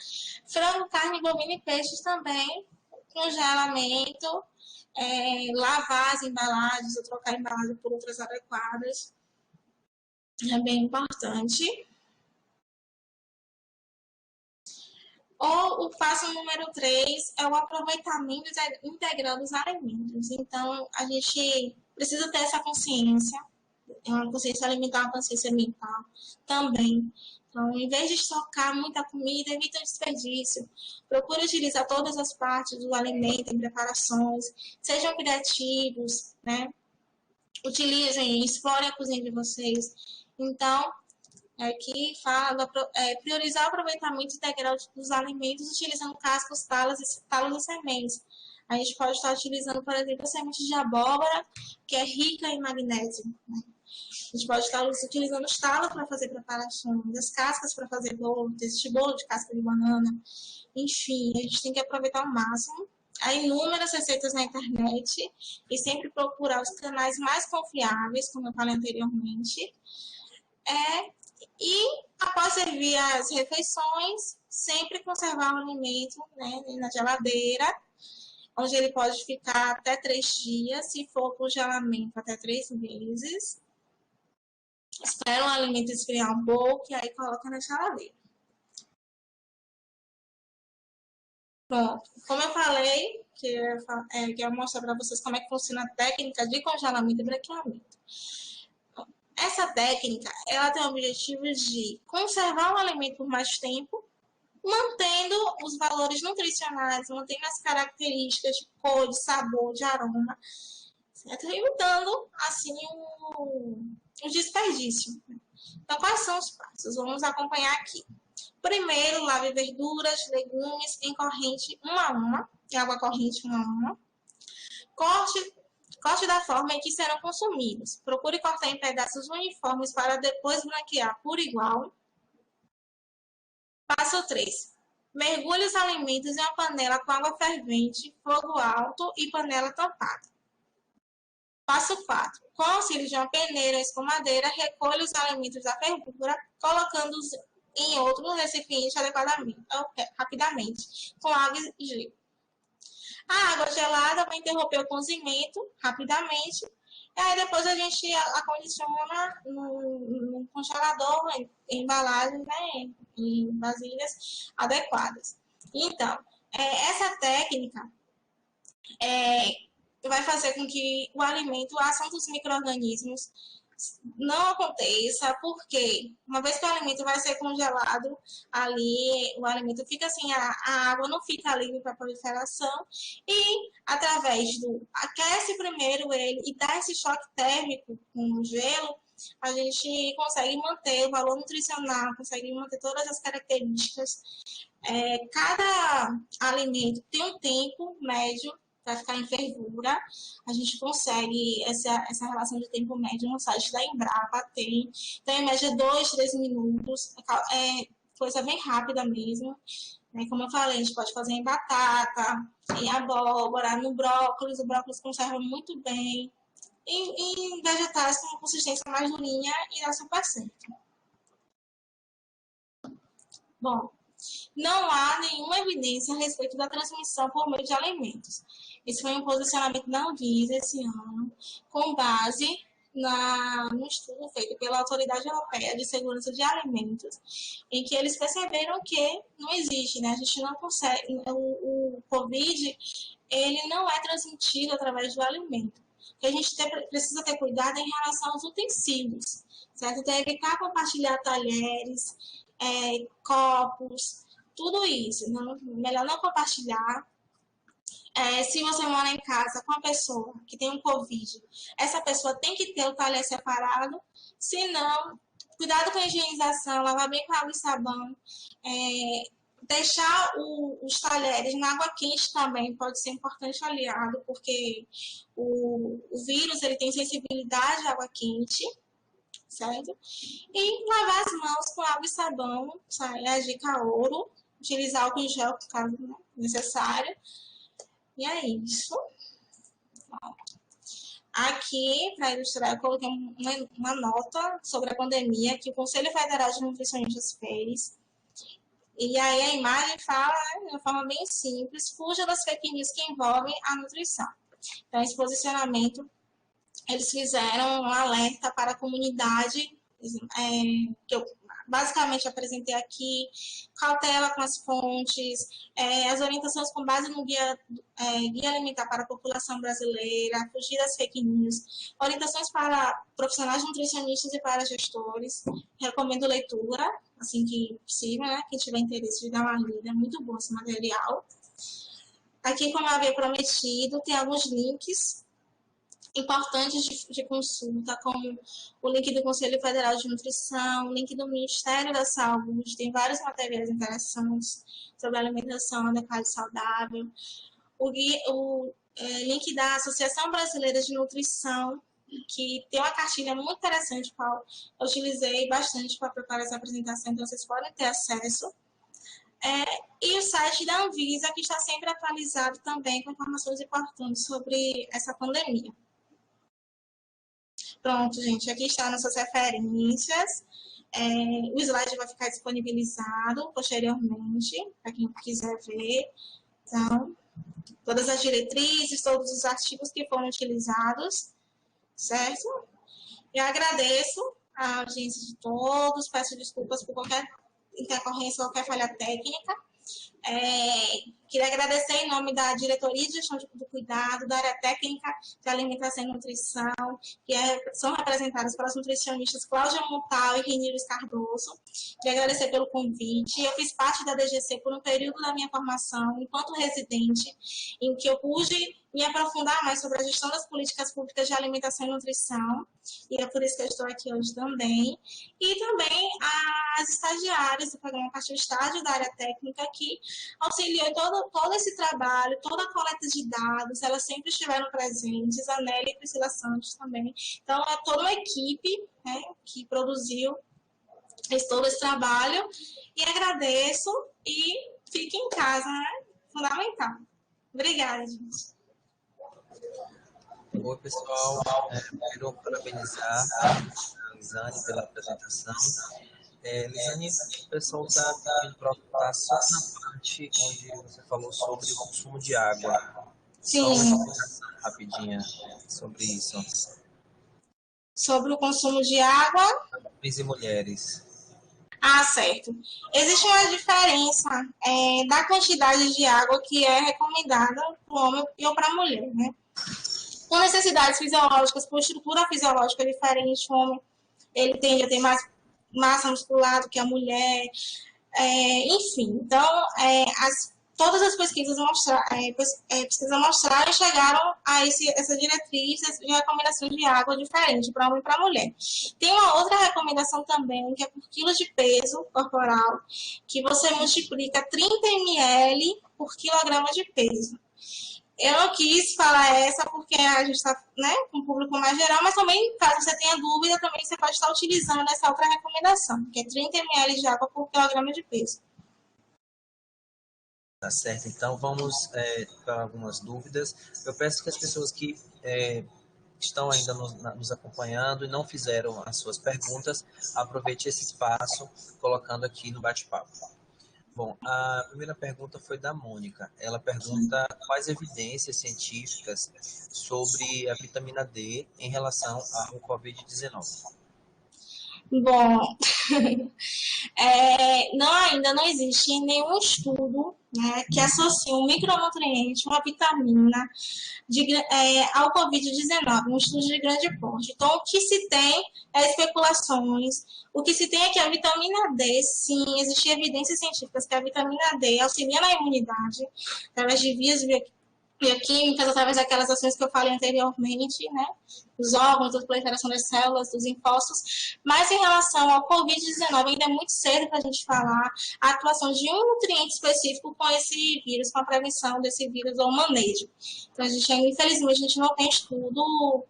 Frango, carne, bovino e peixes também, congelamento, lavar as embalagens ou trocar a embalagem por outras adequadas, é bem importante. O passo número 3 é o aproveitamento integral dos alimentos. Então, a gente precisa ter essa consciência, uma consciência alimentar, uma consciência ambiental também. Então, em vez de estocar muita comida, evita o desperdício. Procure utilizar todas as partes do alimento em preparações. Sejam criativos, né? Utilizem, explorem a cozinha de vocês. Então, aqui fala priorizar o aproveitamento integral dos alimentos utilizando cascos, talos e sementes. A gente pode estar utilizando, por exemplo, a semente de abóbora, que é rica em magnésio, né? A gente pode estar utilizando os talos para fazer preparações, as cascas para fazer bolo, este bolo de casca de banana. Enfim, a gente tem que aproveitar ao máximo. Há inúmeras receitas na internet e sempre procurar os canais mais confiáveis, como eu falei anteriormente. E após servir as refeições, sempre conservar o alimento, né, na geladeira, onde ele pode ficar até 3 dias, se for congelamento até 3 meses. Espera o alimento esfriar um pouco e aí coloca na geladeira. Pronto. Como eu falei, que eu mostrar para vocês como é que funciona a técnica de congelamento e branqueamento. Essa técnica, ela tem o objetivo de conservar o alimento por mais tempo, mantendo os valores nutricionais, mantendo as características de cor, de sabor, de aroma, certo? Evitando, assim, o desperdício. Então, quais são os passos? Vamos acompanhar aqui. Primeiro, lave verduras, legumes em corrente 1 a 1, em água corrente 1 a 1. Corte da forma em que serão consumidos. Procure cortar em pedaços uniformes para depois branquear por igual. Passo 3. Mergulhe os alimentos em uma panela com água fervente, fogo alto e panela tampada. Passo 4. Com auxílio de uma peneira ou escumadeira, recolha os alimentos da fervura, colocando-os em outro recipiente rapidamente, com água e gelo. A água gelada vai interromper o cozimento rapidamente. E aí depois a gente acondiciona no congelador, em embalagem, né, em vasilhas adequadas. Então, essa técnica vai fazer com que o alimento, a ação dos micro-organismos não aconteça, porque uma vez que o alimento vai ser congelado, ali o alimento fica assim, a água não fica livre para proliferação, e através do aquece primeiro ele e dá esse choque térmico com o gelo, a gente consegue manter o valor nutricional, consegue manter todas as características. Cada alimento tem um tempo médio para ficar em fervura. A gente consegue essa relação de tempo médio no site da Embrapa, tem em média 2, 3 minutos, coisa bem rápida mesmo. Como eu falei, a gente pode fazer em batata, em abóbora, no brócolis, o brócolis conserva muito bem, em vegetais com uma consistência mais durinha e dá super certo. Bom, não há nenhuma evidência a respeito da transmissão por meio de alimentos. Esse foi um posicionamento da Anvisa esse ano, com base no estudo feito pela Autoridade Europeia de Segurança de Alimentos, em que eles perceberam que não existe, né? A gente não consegue, o Covid, ele não é transmitido através do alimento. O que a gente precisa ter cuidado em relação aos utensílios, certo? Então, evitar compartilhar talheres, copos, tudo isso. Melhor não compartilhar. Se você mora em casa com uma pessoa que tem um Covid, essa pessoa tem que ter o talher separado. Se não, cuidado com a higienização, lavar bem com água e sabão. Deixar os talheres na água quente também pode ser importante aliado, porque o vírus ele tem sensibilidade à água quente, certo? E lavar as mãos com água e sabão, é a dica ouro. Utilizar álcool em gel, caso necessário. E é isso. Aqui, para ilustrar, eu coloquei uma nota sobre a pandemia que o Conselho Federal de Nutricionistas fez. E aí a imagem fala, de uma forma bem simples, fuja das fake news que envolvem a nutrição. Então, esse posicionamento, eles fizeram um alerta para a comunidade, que eu basicamente apresentei aqui, cautela com as fontes, as orientações com base no guia alimentar para a população brasileira, fugir das fake news, orientações para profissionais nutricionistas e para gestores. Recomendo leitura, assim que possível, né? Quem tiver interesse de dar uma lida, é muito bom esse material. Aqui, como eu havia prometido, tem alguns links importantes de consulta, como o link do Conselho Federal de Nutrição, o link do Ministério da Saúde, tem vários materiais interessantes sobre alimentação adequada e saudável, o link da Associação Brasileira de Nutrição, que tem uma cartilha muito interessante, que eu utilizei bastante para preparar essa apresentação, então vocês podem ter acesso. E o site da Anvisa, que está sempre atualizado também com informações importantes sobre essa pandemia. Pronto, gente, aqui está nossas referências. O slide vai ficar disponibilizado posteriormente, para quem quiser ver. Então, todas as diretrizes, todos os artigos que foram utilizados, certo? Eu agradeço a audiência de todos, peço desculpas por qualquer intercorrência, qualquer falha técnica. Queria agradecer em nome da Diretoria de Gestão do Cuidado, da área técnica de alimentação e nutrição, que são representadas pelas nutricionistas Cláudia Montal e Renildes Cardoso. Queria agradecer pelo convite. Eu fiz parte da DGC por um período da minha formação enquanto residente, em que eu pude me aprofundar mais sobre a gestão das políticas públicas de alimentação e nutrição, e é por isso que eu estou aqui hoje também. E também as estagiárias do programa Partiu Estágio da área técnica, que auxiliou todo esse trabalho, toda a coleta de dados, elas sempre estiveram presentes, a Nélia e a Priscila Santos também. Então, é toda uma equipe, né, que fez todo esse trabalho, e agradeço, e fique em casa, né? Fundamental. Obrigada, gente. Oi, pessoal. Quero parabenizar a Lisane pela apresentação. Lisane, o pessoal está me preocupar só na parte onde você falou sobre o consumo de água. Sim. Só uma explicação rapidinha sobre isso. Sobre o consumo de água. Homens e mulheres. Certo. Existe uma diferença da quantidade de água que é recomendada para o homem ou para a mulher, né? Com necessidades fisiológicas, por estrutura fisiológica diferente, o homem ele tende a ter mais massa muscular do que a mulher, enfim. Então, todas as pesquisas mostraram e chegaram a essa diretriz de recomendação de água diferente para homem e para mulher. Tem uma outra recomendação também, que é por quilo de peso corporal, que você multiplica 30 ml por quilograma de peso. Eu não quis falar essa porque a gente está, né, com o público mais geral, mas também, caso você tenha dúvida, também você pode estar utilizando essa outra recomendação, que é 30 ml de água por quilograma de peso. Tá certo, então vamos para algumas dúvidas. Eu peço que as pessoas que estão ainda nos acompanhando e não fizeram as suas perguntas, aproveite esse espaço colocando aqui no bate-papo. Bom, a primeira pergunta foi da Mônica. Ela pergunta quais evidências científicas sobre a vitamina D em relação ao Covid-19. Bom, ainda não existe nenhum estudo, né, que associe um micronutriente, uma vitamina ao Covid-19, um estudo de grande porte. Então, o que se tem é especulações. O que se tem é que a vitamina D, sim, existem evidências científicas que a vitamina D auxilia na imunidade, através de vias bioquímicas, através daquelas ações que eu falei anteriormente, né? Dos órgãos, da proliferação das células, dos linfócitos. Mas em relação ao Covid-19, ainda é muito cedo para a gente falar a atuação de um nutriente específico com esse vírus, com a prevenção desse vírus ou manejo. Então, infelizmente, a gente não tem estudo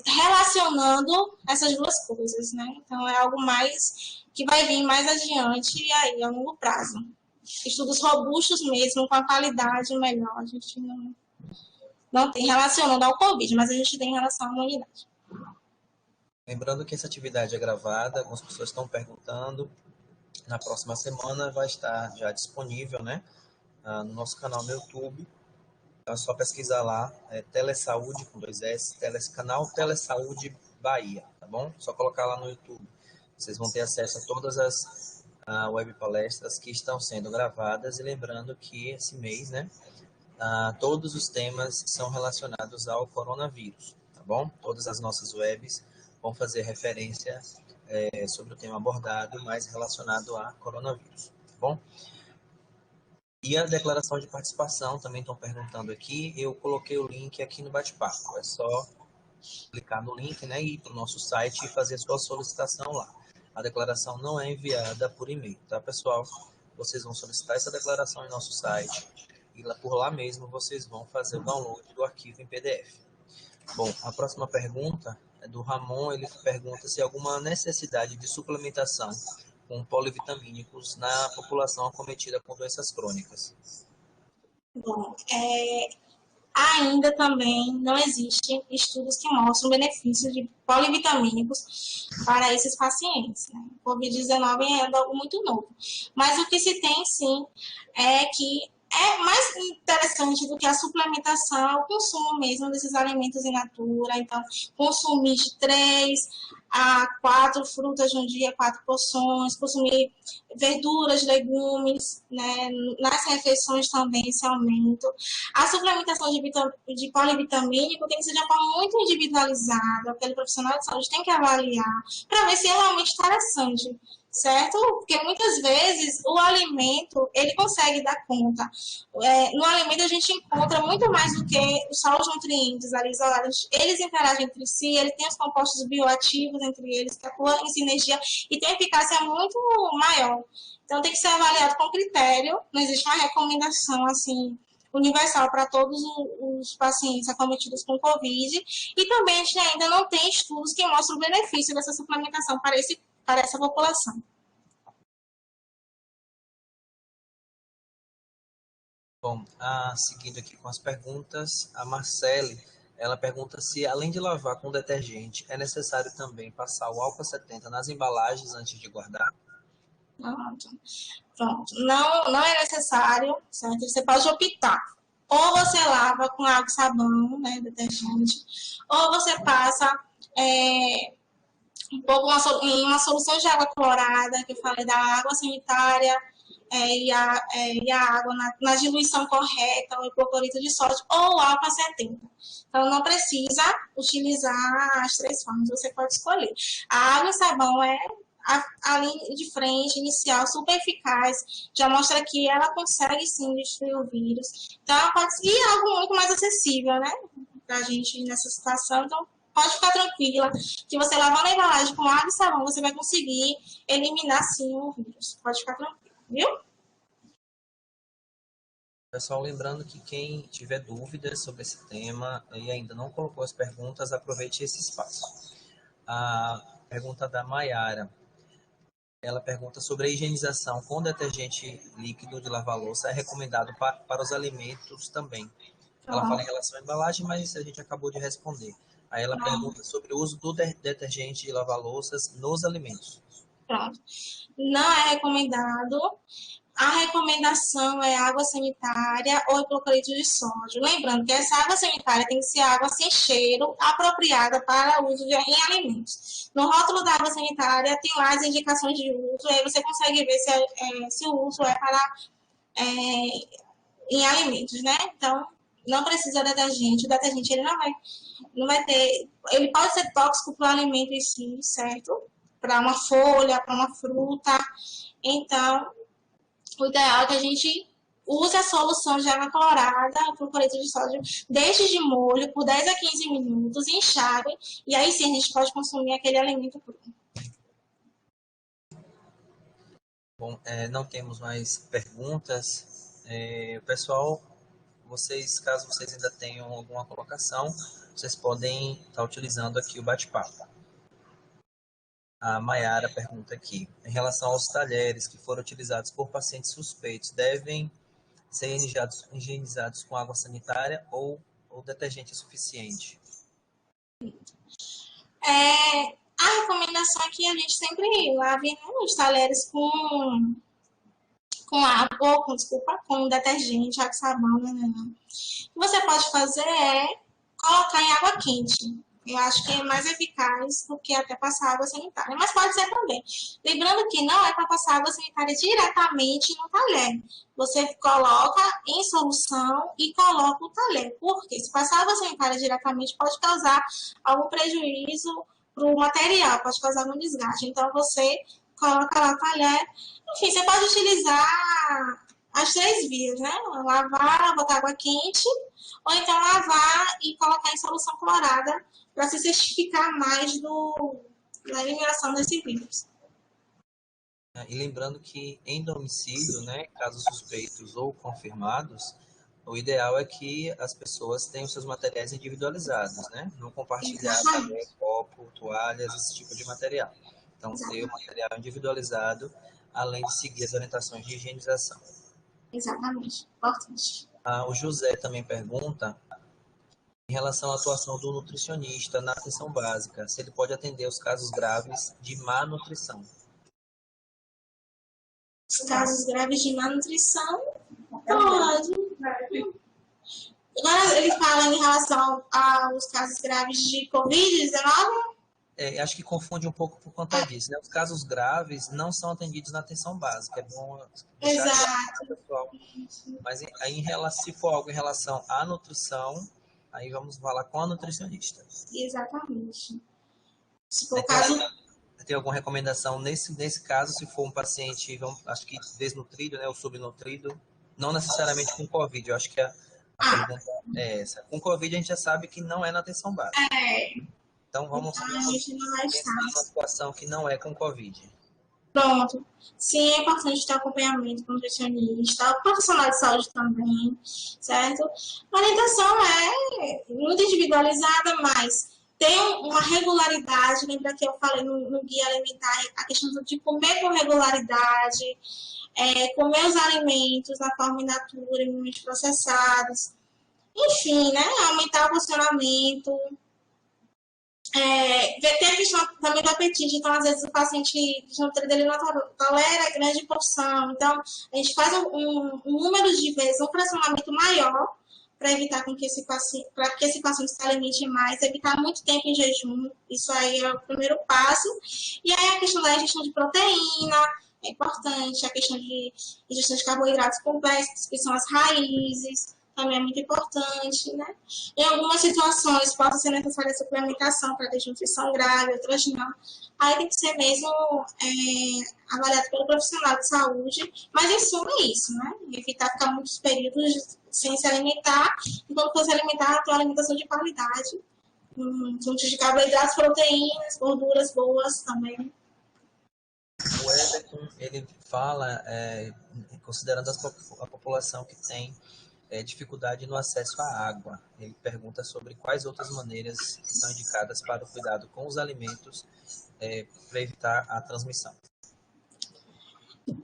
relacionando essas duas coisas, né? Então, é algo mais que vai vir mais adiante e aí, a longo prazo. Estudos robustos mesmo, com a qualidade melhor, a gente não tem relacionando ao Covid, mas a gente tem em relação à imunidade. Lembrando que essa atividade é gravada, algumas pessoas estão perguntando. Na próxima semana vai estar já disponível, né, no nosso canal no YouTube. Então é só pesquisar lá, Telesaúde com 2S, canal Telesaúde Bahia, tá bom? Só colocar lá no YouTube. Vocês vão ter acesso a todas as web palestras que estão sendo gravadas, e lembrando que esse mês, né, todos os temas são relacionados ao coronavírus, tá bom? Todas as nossas webs vão fazer referência sobre o tema abordado, mais relacionado a coronavírus, tá bom? E a declaração de participação, também estão perguntando aqui, eu coloquei o link aqui no bate-papo, é só clicar no link, né, ir para o nosso site e fazer a sua solicitação lá. A declaração não é enviada por e-mail, tá, pessoal? Vocês vão solicitar essa declaração em nosso site e por lá mesmo vocês vão fazer o download do arquivo em PDF. Bom, a próxima pergunta é do Ramon. Ele pergunta se há alguma necessidade de suplementação com polivitamínicos na população acometida com doenças crônicas. Bom, ainda também não existem estudos que mostram benefícios de polivitamínicos para esses pacientes, né? O Covid-19 é algo muito novo. Mas o que se tem, sim, é que é mais interessante do que a suplementação, é o consumo mesmo desses alimentos in natura. Então, consumir de 3 a 4 frutas no dia, 4 porções, consumir verduras, legumes, né? Nas refeições também esse aumento. A suplementação de polivitamínico tem que ser de uma forma muito individualizada, aquele profissional de saúde tem que avaliar para ver se é realmente interessante, certo? Porque muitas vezes o alimento, ele consegue dar conta. No alimento a gente encontra muito mais do que só os nutrientes ali isolados. Eles interagem entre si, ele tem os compostos bioativos entre eles, que atuam em sinergia e tem eficácia muito maior. Então tem que ser avaliado com critério, não existe uma recomendação assim universal para todos os pacientes acometidos com Covid, e também a gente ainda não tem estudos que mostram o benefício dessa suplementação para essa população. Bom, seguindo aqui com as perguntas, a Marcele, ela pergunta se, além de lavar com detergente, é necessário também passar o álcool 70 nas embalagens antes de guardar? Pronto. Não é necessário, certo? Você pode optar. Ou você lava com água e sabão, né, detergente, ou você passa um pouco em uma solução de água clorada, que eu falei da água sanitária, e a água na diluição correta, o hipoclorito de sódio, ou álcool a 70. Então, não precisa utilizar as 3 formas, você pode escolher. A água e sabão é a linha de frente inicial super eficaz, já mostra que ela consegue sim destruir o vírus. Então, pode ser algo muito mais acessível, né, pra gente nessa situação. Então, pode ficar tranquila que você lavando a embalagem com água e sabão, você vai conseguir eliminar sim o vírus. Pode ficar tranquila, viu? Pessoal, lembrando que quem tiver dúvidas sobre esse tema e ainda não colocou as perguntas, aproveite esse espaço. A pergunta da Maiara, ela pergunta sobre a higienização com detergente líquido de lavar louça é recomendado para os alimentos também. Ela fala em relação à embalagem, mas a gente acabou de responder. Aí ela pergunta sobre o uso do detergente de lavar louças nos alimentos. Pronto. Não é recomendado. A recomendação é água sanitária ou hipoclorito de sódio. Lembrando que essa água sanitária tem que ser água sem cheiro, apropriada para uso em alimentos. No rótulo da água sanitária tem lá as indicações de uso, aí você consegue ver se o uso é para em alimentos, né? Então, não precisa de detergente. O detergente ele não vai ter. Ele pode ser tóxico para o alimento em si, certo? Para uma folha, para uma fruta. Então, o ideal é que a gente use a solução de água clorada, hipoclorito de sódio, deixe de molho por 10 a 15 minutos, enxague, e aí sim a gente pode consumir aquele alimento cru. Bom, não temos mais perguntas. Pessoal, caso vocês ainda tenham alguma colocação, vocês podem estar utilizando aqui o bate-papo. A Maiara pergunta aqui, em relação aos talheres que foram utilizados por pacientes suspeitos, devem ser higienizados com água sanitária ou detergente é suficiente? A recomendação é que a gente sempre lave os talheres com água, com detergente, água e sabão, né? O que você pode fazer é colocar em água quente. Eu acho que é mais eficaz do que até passar água sanitária. Mas pode ser também. Lembrando que não é para passar água sanitária diretamente no talher. Você coloca em solução e coloca o talher. Porque se passar água sanitária diretamente pode causar algum prejuízo para o material, pode causar algum desgaste. Então você coloca lá o talher. Enfim, você pode utilizar as 3 vias, né? Lavar, botar água quente, ou então lavar e colocar em solução clorada para se certificar mais da eliminação desse vírus. E lembrando que em domicílio, né, casos suspeitos ou confirmados, o ideal é que as pessoas tenham seus materiais individualizados, né? Não compartilhar talher, copo, toalhas, esse tipo de material. Então, ter o material individualizado, além de seguir as orientações de higienização. Exatamente, importante. O José também pergunta em relação à atuação do nutricionista na atenção básica, se ele pode atender os casos graves de má nutrição. Os casos graves de má nutrição, Pode. Agora ele fala em relação aos casos graves de Covid-19? Acho que confunde um pouco por conta disso, né? Os casos graves não são atendidos na atenção básica. É bom deixar claro, Exato. pessoal. Mas aí, se for algo em relação à nutrição, aí vamos falar com a nutricionista. Exatamente. Se for Tem, caso... tem alguma recomendação nesse caso, se for um paciente, acho que desnutrido, né, ou subnutrido, não necessariamente com Covid, eu acho que a pergunta é essa. Com Covid a gente já sabe que não é na atenção básica. Então vamos a gente não vai pensar estar. numa situação que não é com Covid. Pronto. Sim, é importante ter acompanhamento com o nutricionista, o profissional de saúde também, certo? A orientação é muito individualizada, mas tem uma regularidade. Lembra que eu falei no guia alimentar a questão de comer com regularidade, comer os alimentos na forma in natura, minimamente processados, enfim, né? Aumentar o porcionamento. Tem a questão também do apetite, então às vezes o paciente desnutrido ele não tolera grande porção, então a gente faz um número de vezes, um fracionamento maior para evitar que esse paciente se alimente mais, evitar muito tempo em jejum, isso aí é o primeiro passo. E aí a questão da ingestão de proteína é importante, a questão de ingestão de carboidratos complexos, que são as raízes, também é muito importante, né? Em algumas situações pode ser necessária suplementação para desnutrição grave, outras não. Aí tem que ser mesmo avaliado pelo profissional de saúde, mas em suma é isso, né? Evitar ficar muitos períodos sem se alimentar, e quando for se alimentar, ter uma alimentação de qualidade, fontes de carboidratos, proteínas, gorduras boas também. O Everton, ele fala, considerando a população que tem dificuldade no acesso à água. Ele pergunta sobre quais outras maneiras que são indicadas para o cuidado com os alimentos para evitar a transmissão.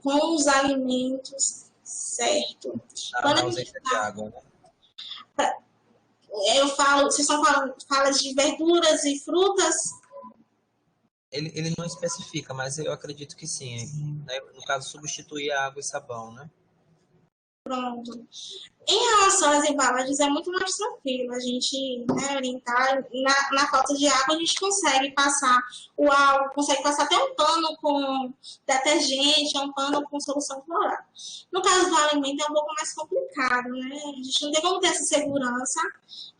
Com os alimentos, certo. Na ausência de água, né? Vocês estão falando falas de verduras e frutas? Ele não especifica, mas eu acredito que sim. Né? No caso, substituir a água e sabão, né? Pronto. Em relação às embalagens, é muito mais tranquilo a gente orientar. Na falta de água, a gente consegue passar o álcool, consegue passar até um pano com detergente, um pano com solução floral. No caso do alimento, é um pouco mais complicado, né? A gente não tem como ter essa segurança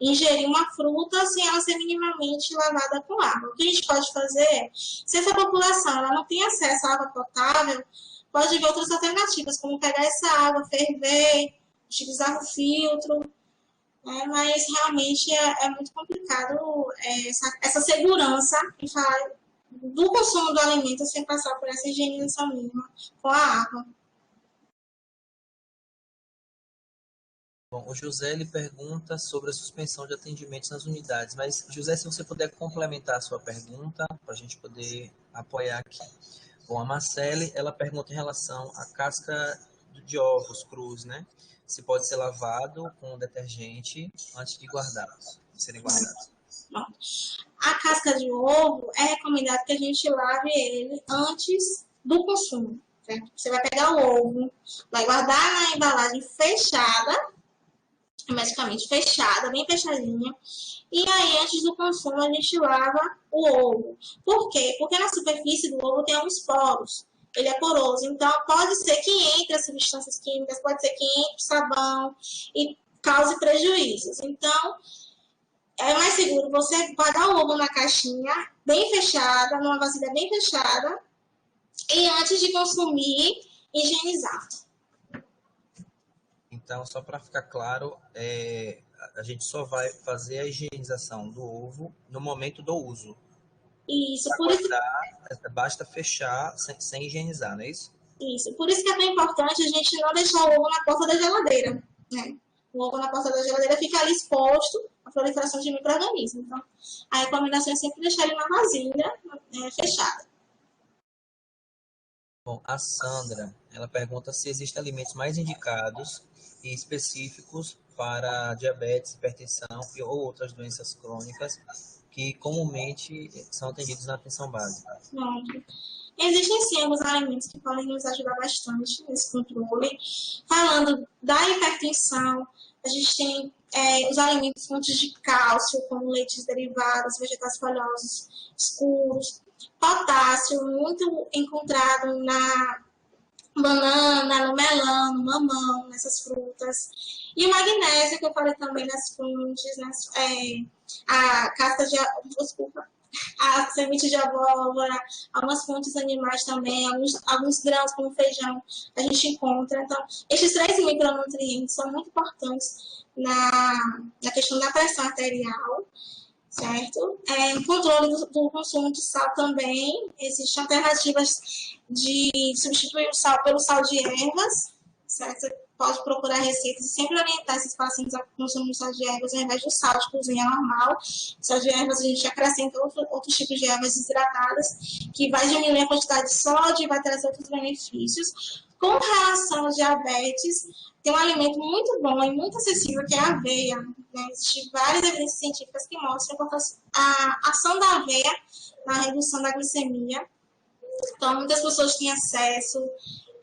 e ingerir uma fruta sem ela ser minimamente lavada com água. O que a gente pode fazer é, se essa população ela não tem acesso à água potável, pode ver outras alternativas, como pegar essa água, ferver, utilizar o filtro, né? Mas realmente é muito complicado essa segurança em falar do consumo do alimento sem passar por essa higienização mínima com a água. Bom, o José ele pergunta sobre a suspensão de atendimentos nas unidades, mas José, se você puder complementar a sua pergunta, para a gente poder apoiar aqui. Bom, a Marcele, ela pergunta em relação à casca de ovos crus, né? Se pode ser lavado com detergente antes de serem guardados. Bom, a casca de ovo é recomendado que a gente lave ele antes do consumo, certo? Você vai pegar o ovo, vai guardar na embalagem fechada, hermeticamente fechada, bem fechadinha. E aí, antes do consumo, a gente lava o ovo. Por quê? Porque na superfície do ovo tem alguns poros. Ele é poroso. Então, pode ser que entre as substâncias químicas, pode ser que entre o sabão e cause prejuízos. Então, é mais seguro você guardar o ovo na caixinha, bem fechada, numa vasilha bem fechada, e antes de consumir, higienizar. Então, só para ficar claro, a gente só vai fazer a higienização do ovo no momento do uso. Isso, por isso basta fechar sem higienizar, não é isso? Isso, por isso que é tão importante a gente não deixar o ovo na porta da geladeira, né? O ovo na porta da geladeira fica ali exposto à proliferação de micro-organismos. Então, a recomendação é sempre deixar ele na vasilha fechada. Bom, a Sandra, ela pergunta se existem alimentos mais indicados e específicos para diabetes, hipertensão ou outras doenças crônicas que comumente são atendidos na atenção básica. Pronto. Existem sim alguns alimentos que podem nos ajudar bastante nesse controle. Falando da hipertensão, a gente tem os alimentos fontes de cálcio, como leites derivados, vegetais folhosos escuros, potássio, muito encontrado na banana, no melão, no mamão, nessas frutas. E o magnésio, que eu falei também nas fontes, a casca de... Desculpa. A semente de abóbora, algumas fontes animais também, alguns grãos como feijão a gente encontra. Então, esses 3 micronutrientes são muito importantes na questão da pressão arterial, certo? O controle do consumo de sal também, existem alternativas de substituir o sal pelo sal de ervas, certo? Você pode procurar receitas e sempre orientar esses pacientes a consumir sal de ervas ao invés do sal de cozinha normal. Sal de ervas a gente acrescenta outros tipos de ervas desidratadas, que vai diminuir a quantidade de sódio e vai trazer outros benefícios. Com relação ao diabetes, tem um alimento muito bom e muito acessível que é a aveia. Né? Existem várias evidências científicas que mostram a ação da aveia na redução da glicemia. Então, muitas pessoas têm acesso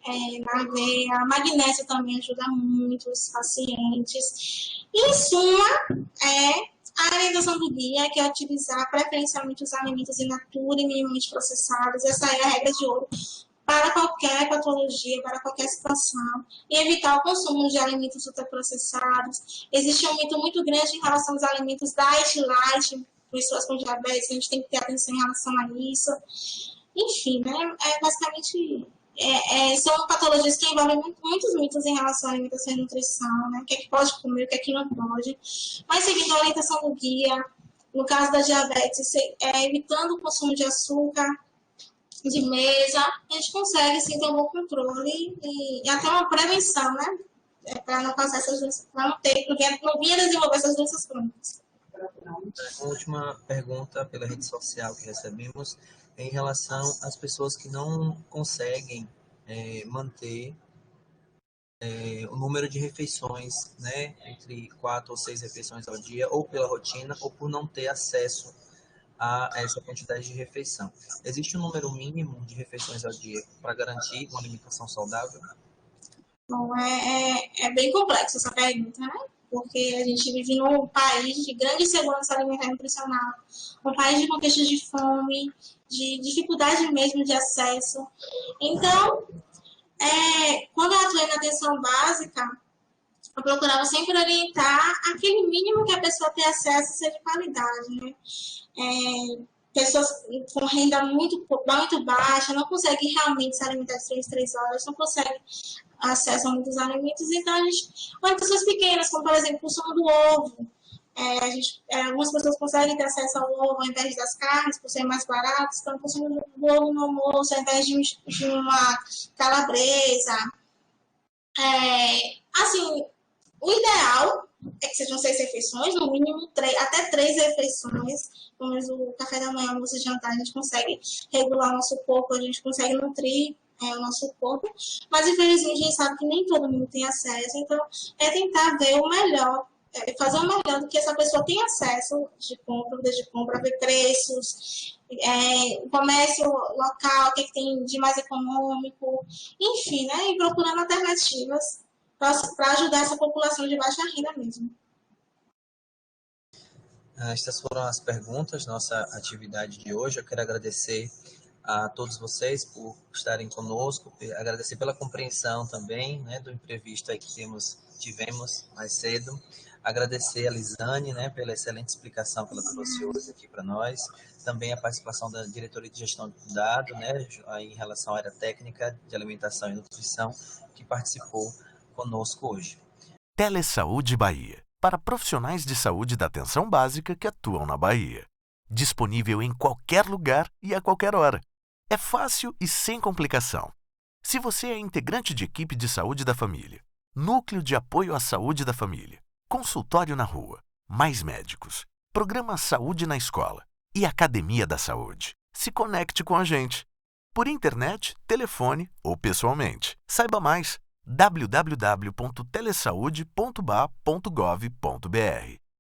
na aveia. Magnésio também ajuda muito os pacientes. E, em suma, a orientação do guia, que é utilizar preferencialmente os alimentos in natura e minimamente processados. Essa é a regra de ouro para qualquer patologia, para qualquer situação, e evitar o consumo de alimentos ultraprocessados. Existe um mito muito grande em relação aos alimentos diet light, pessoas com diabetes, a gente tem que ter atenção em relação a isso. Enfim, né, basicamente, são patologias que envolvem muitos mitos em relação à alimentação e nutrição, né, o que é que pode comer, o que é que não pode. Mas seguindo a orientação do guia, no caso da diabetes, evitando o consumo de açúcar, de mesa, a gente consegue sim ter um bom controle e até uma prevenção, né? Para não causar essas doenças, para não vir a desenvolver essas doenças crônicas. Uma última pergunta pela rede social que recebemos em relação às pessoas que não conseguem manter o número de refeições, né? Entre 4 ou 6 refeições ao dia, ou pela rotina, ou por não ter acesso a essa quantidade de refeição. Existe um número mínimo de refeições ao dia para garantir uma alimentação saudável? Bom, é bem complexo essa pergunta, né? Porque a gente vive num país de grande insegurança alimentar e nutricional, um país de contextos de fome, de dificuldade mesmo de acesso. Então, quando eu atuei na atenção básica, eu procurava sempre orientar aquele mínimo que a pessoa tem acesso a ser de qualidade, né? Pessoas com renda muito baixa não conseguem realmente se alimentar de 3 horas, não conseguem acesso a muitos alimentos. Então, ou pessoas pequenas, como por exemplo o consumo do ovo. Algumas pessoas conseguem ter acesso ao ovo ao invés das carnes, por serem mais baratos, então o consumo do ovo no almoço ao invés de uma calabresa. Assim, o ideal é que sejam 6 refeições, no mínimo até 3 refeições. Pelo menos o café da manhã, almoço e jantar, a gente consegue regular o nosso corpo, a gente consegue nutrir o nosso corpo. Mas, infelizmente, a gente sabe que nem todo mundo tem acesso. Então, tentar ver o melhor, fazer o melhor do que essa pessoa tem acesso de compra, ver preços, o comércio local, o que tem de mais econômico, enfim, né? E procurando alternativas para ajudar essa população de baixa renda mesmo. Estas foram as perguntas, nossa atividade de hoje. Eu quero agradecer a todos vocês por estarem conosco, agradecer pela compreensão também, né, do imprevisto aí que tivemos mais cedo. Agradecer a Lisane, né, pela excelente explicação que ela trouxe hoje aqui para nós. Também a participação da Diretoria de Gestão de Cuidado, né, em relação à área técnica de alimentação e nutrição, que participou conosco hoje. Telesaúde Bahia, para profissionais de saúde da atenção básica que atuam na Bahia. Disponível em qualquer lugar e a qualquer hora. É fácil e sem complicação. Se você é integrante de equipe de saúde da família, núcleo de apoio à saúde da família, consultório na rua, mais médicos, programa Saúde na Escola e Academia da Saúde, se conecte com a gente. Por internet, telefone ou pessoalmente. Saiba mais: www.telesaude.ba.gov.br